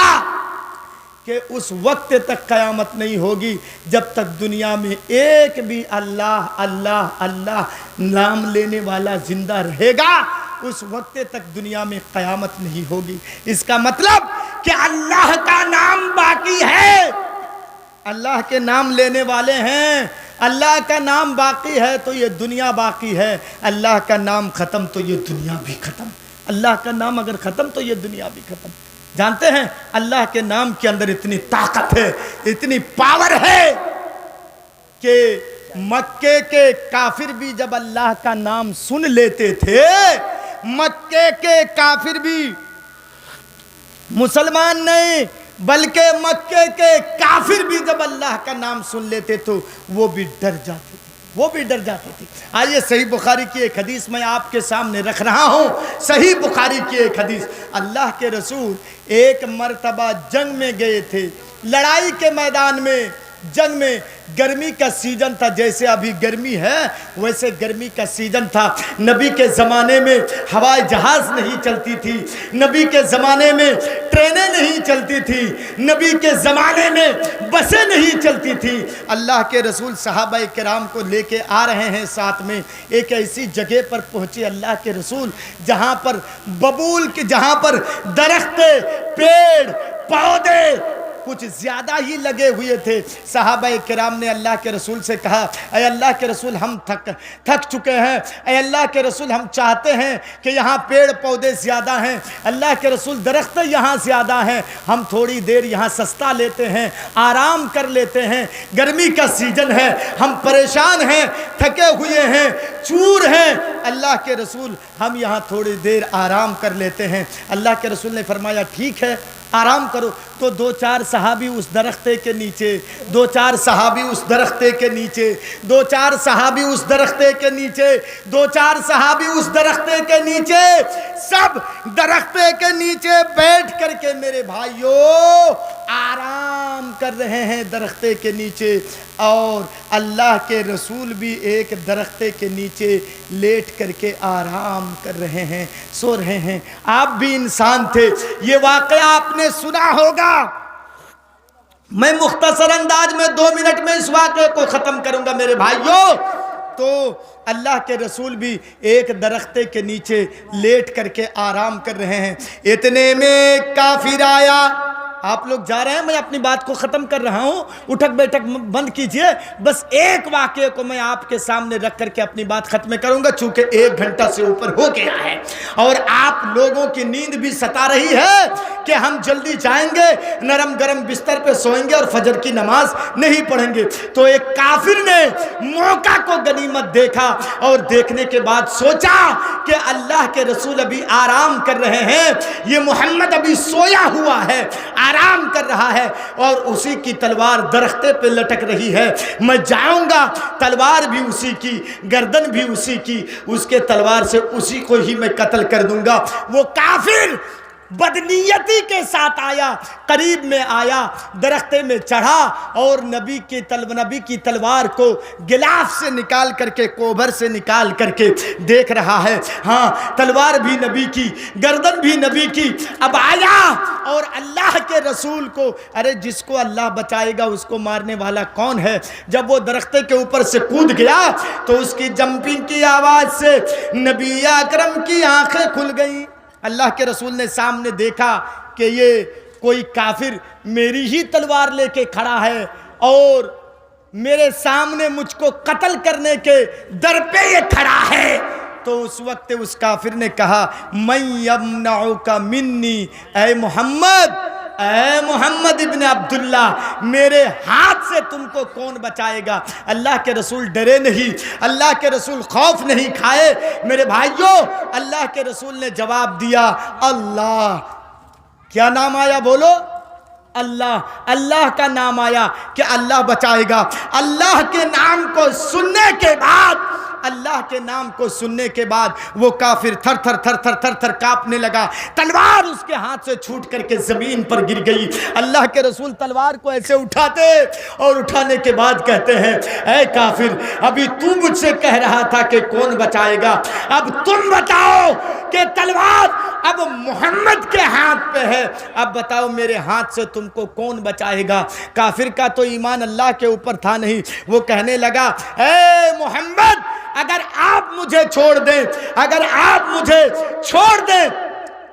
کہ اس وقت تک قیامت نہیں ہوگی جب تک دنیا میں ایک بھی اللہ اللہ اللہ نام لینے والا زندہ رہے گا، اس وقت تک دنیا میں قیامت نہیں ہوگی۔ اس کا مطلب کہ اللہ کا نام باقی ہے، اللہ کے نام لینے والے ہیں، اللہ کا نام باقی ہے تو یہ دنیا باقی ہے، اللہ کا نام ختم تو یہ دنیا بھی ختم، اللہ کا نام اگر ختم تو یہ دنیا بھی ختم۔ جانتے ہیں اللہ کے نام کے اندر اتنی طاقت ہے، اتنی پاور ہے کہ مکے کے کافر بھی جب اللہ کا نام سن لیتے تھے، مکے کے کافر بھی، مسلمان نہیں بلکہ مکے کے کافر بھی جب اللہ کا نام سن لیتے تو وہ بھی ڈر جاتے تھے، وہ بھی ڈر جاتے تھے۔ آئیے صحیح بخاری کی ایک حدیث میں آپ کے سامنے رکھ رہا ہوں، صحیح بخاری کی ایک حدیث۔ اللہ کے رسول ایک مرتبہ جنگ میں گئے تھے، لڑائی کے میدان میں، جنگ میں، گرمی کا سیزن تھا، جیسے ابھی گرمی ہے ویسے گرمی کا سیزن تھا۔ نبی کے زمانے میں ہوائی جہاز نہیں چلتی تھی، نبی کے زمانے میں ٹرینیں نہیں چلتی تھی، نبی کے زمانے میں بسیں نہیں چلتی تھی۔ اللہ کے رسول صحابہ کرام کو لے کے آ رہے ہیں ساتھ میں، ایک ایسی جگہ پر پہنچے اللہ کے رسول جہاں پر ببول کے، جہاں پر درخت، پیڑ، پودے کچھ زیادہ ہی لگے ہوئے تھے۔ صحابہ کرام نے اللہ کے رسول سے کہا اے اللہ کے رسول ہم تھک چکے ہیں، اے اللہ کے رسول ہم چاہتے ہیں کہ یہاں پیڑ پودے زیادہ ہیں، اللہ کے رسول درخت یہاں زیادہ ہیں، ہم تھوڑی دیر یہاں سستا لیتے ہیں، آرام کر لیتے ہیں، گرمی کا سیزن ہے، ہم پریشان ہیں، تھکے ہوئے ہیں، چور ہیں، اللہ کے رسول ہم یہاں تھوڑی دیر آرام کر لیتے ہیں۔ اللہ کے رسول نے فرمایا ٹھیک ہے آرام کرو۔ تو دو چار صحابی اس درختے کے نیچے، دو چار صحابی اس درختے کے نیچے، دو چار صحابی اس درختے کے نیچے، دو چار صحابی اس درختے کے نیچے، سب درختے کے نیچے بیٹھ کر کے میرے بھائیوں آرام کر رہے ہیں درختے کے نیچے، اور اللہ کے رسول بھی ایک درختے کے نیچے لیٹ کر کے آرام کر رہے ہیں، سو رہے ہیں۔ آپ بھی انسان تھے، یہ واقعہ آپ نے سنا ہوگا۔ میں مختصر انداز میں 2 منٹ میں اس واقعے کو ختم کروں گا میرے بھائیوں۔ تو اللہ کے رسول بھی ایک درختے کے نیچے لیٹ کر کے آرام کر رہے ہیں۔ اتنے میں کافر آیا۔ آپ لوگ جا رہے ہیں، میں اپنی بات کو ختم کر رہا ہوں، اٹھک بیٹھک بند کیجئے۔ بس ایک واقعے کو میں آپ کے سامنے رکھ کر کے اپنی بات ختم کروں گا، چونکہ 1 گھنٹہ سے اوپر ہو گیا ہے اور آپ لوگوں کی نیند بھی ستا رہی ہے کہ ہم جلدی جائیں گے، نرم گرم بستر پہ سوئیں گے اور فجر کی نماز نہیں پڑھیں گے۔ تو ایک کافر نے موقع کو غنیمت دیکھا اور دیکھنے کے بعد سوچا کہ اللہ کے رسول ابھی آرام کر رہے ہیں، یہ محمد ابھی سویا ہوا ہے، آرام کر رہا ہے اور اسی کی تلوار درختے پہ لٹک رہی ہے، میں جاؤں گا، تلوار بھی اسی کی، گردن بھی اسی کی، اس کے تلوار سے اسی کو ہی میں قتل کر دوں گا۔ وہ کافر بدنیتی کے ساتھ آیا، قریب میں آیا، درختے میں چڑھا اور نبی کی تلوار کو غلاف سے نکال کر کے، کوبر سے نکال کر کے دیکھ رہا ہے۔ ہاں تلوار بھی نبی کی، گردن بھی نبی کی۔ اب آیا اور اللہ کے رسول کو، ارے جس کو اللہ بچائے گا اس کو مارنے والا کون ہے؟ جب وہ درختے کے اوپر سے کود گیا تو اس کی جمپنگ کی آواز سے نبی اکرم کی آنکھیں کھل گئیں۔ اللہ کے رسول نے سامنے دیکھا کہ یہ کوئی کافر میری ہی تلوار لے کے کھڑا ہے اور میرے سامنے مجھ کو قتل کرنے کے در پہ یہ کھڑا ہے۔ تو اس وقت اس کافر نے کہا من یمنعک منی، اے محمد ابن عبداللہ، میرے ہاتھ سے تم کو کون بچائے گا؟ اللہ کے رسول ڈرے نہیں، اللہ کے رسول خوف نہیں کھائے۔ میرے بھائیوں اللہ کے رسول نے جواب دیا اللہ۔ کیا نام آیا بولو؟ اللہ۔ اللہ کا نام آیا کہ اللہ بچائے گا۔ اللہ کے نام کو سننے کے بعد، اللہ کے نام کو سننے کے بعد وہ کافر تھر تھر تھر تھر تھر تھر کانپنے لگا، تلوار اس کے ہاتھ سے چھوٹ کر کے زمین پر گر گئی۔ اللہ کے رسول تلوار کو ایسے اٹھاتے اور اٹھانے کے بعد کہتے ہیں اے کافر، ابھی تو مجھ سے کہہ رہا تھا کہ کون بچائے گا، اب تم بتاؤ کہ تلوار اب محمد کے ہاتھ پہ ہے، اب بتاؤ میرے ہاتھ سے تم کو کون بچائے گا؟ کافر کا تو ایمان اللہ کے اوپر تھا نہیں، وہ کہنے لگا اے محمد اگر آپ مجھے چھوڑ دیں، اگر آپ مجھے چھوڑ دیں،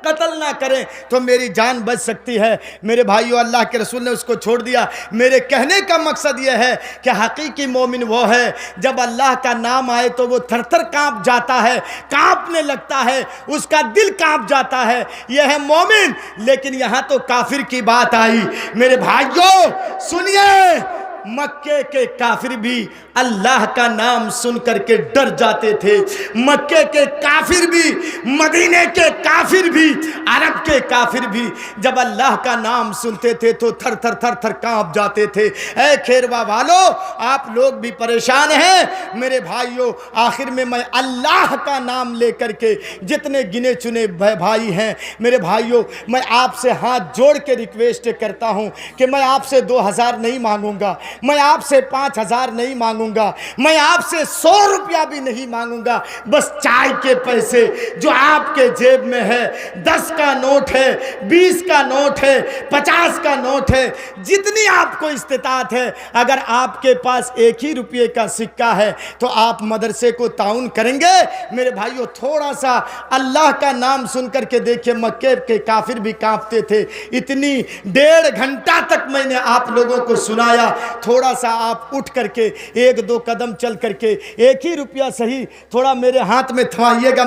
قتل نہ کریں تو میری جان بچ سکتی ہے۔ میرے بھائیو اللہ کے رسول نے اس کو چھوڑ دیا۔ میرے کہنے کا مقصد یہ ہے کہ حقیقی مومن وہ ہے جب اللہ کا نام آئے تو وہ تھر تھر کانپ جاتا ہے، کانپنے لگتا ہے، اس کا دل کانپ جاتا ہے، یہ ہے مومن۔ لیکن یہاں تو کافر کی بات آئی۔ میرے بھائیو سنیے، مکے کے کافر بھی اللہ کا نام سن کر کے ڈر جاتے تھے، مکے کے کافر بھی، مدینے کے کافر بھی، عرب کے کافر بھی جب اللہ کا نام سنتے تھے تو تھر تھر تھر تھر کانپ جاتے تھے۔ اے کھیروا والو آپ لوگ بھی پریشان ہیں میرے بھائیوں، آخر میں اللہ کا نام لے کر کے جتنے گنے چنے بھائی ہیں میرے بھائیوں، میں آپ سے ہاتھ جوڑ کے ریکویسٹ کرتا ہوں کہ میں آپ سے 2000 نہیں مانگوں گا، میں آپ سے 5,000 نہیں مانگوں گا, میں آپ سے 100 روپیہ بھی نہیں مانگوں گا, بس چائے کے پیسے جو آپ کے جیب میں ہے, 10 کا نوٹ ہے, 20 کا نوٹ ہے, 50 کا نوٹ ہے, جتنی آپ کو استطاعت ہے, اگر آپ کے پاس 1 ہی روپے کا سکہ ہے تو آپ مدرسے کو تعاون کریں گے؟ میرے بھائیو, تھوڑا سا اللہ کا نام سن کر کے دیکھیں, مکے کے کافر بھی کانپتے تھے. اتنی 1.5 گھنٹہ تک میں نے آپ لوگوں کو سنایا, تھوڑا سا آپ اٹھ کر کے 1-2 قدم چل کر کے 1 ہی روپیہ صحیح تھوڑا میرے ہاتھ میں تھمائیے گا.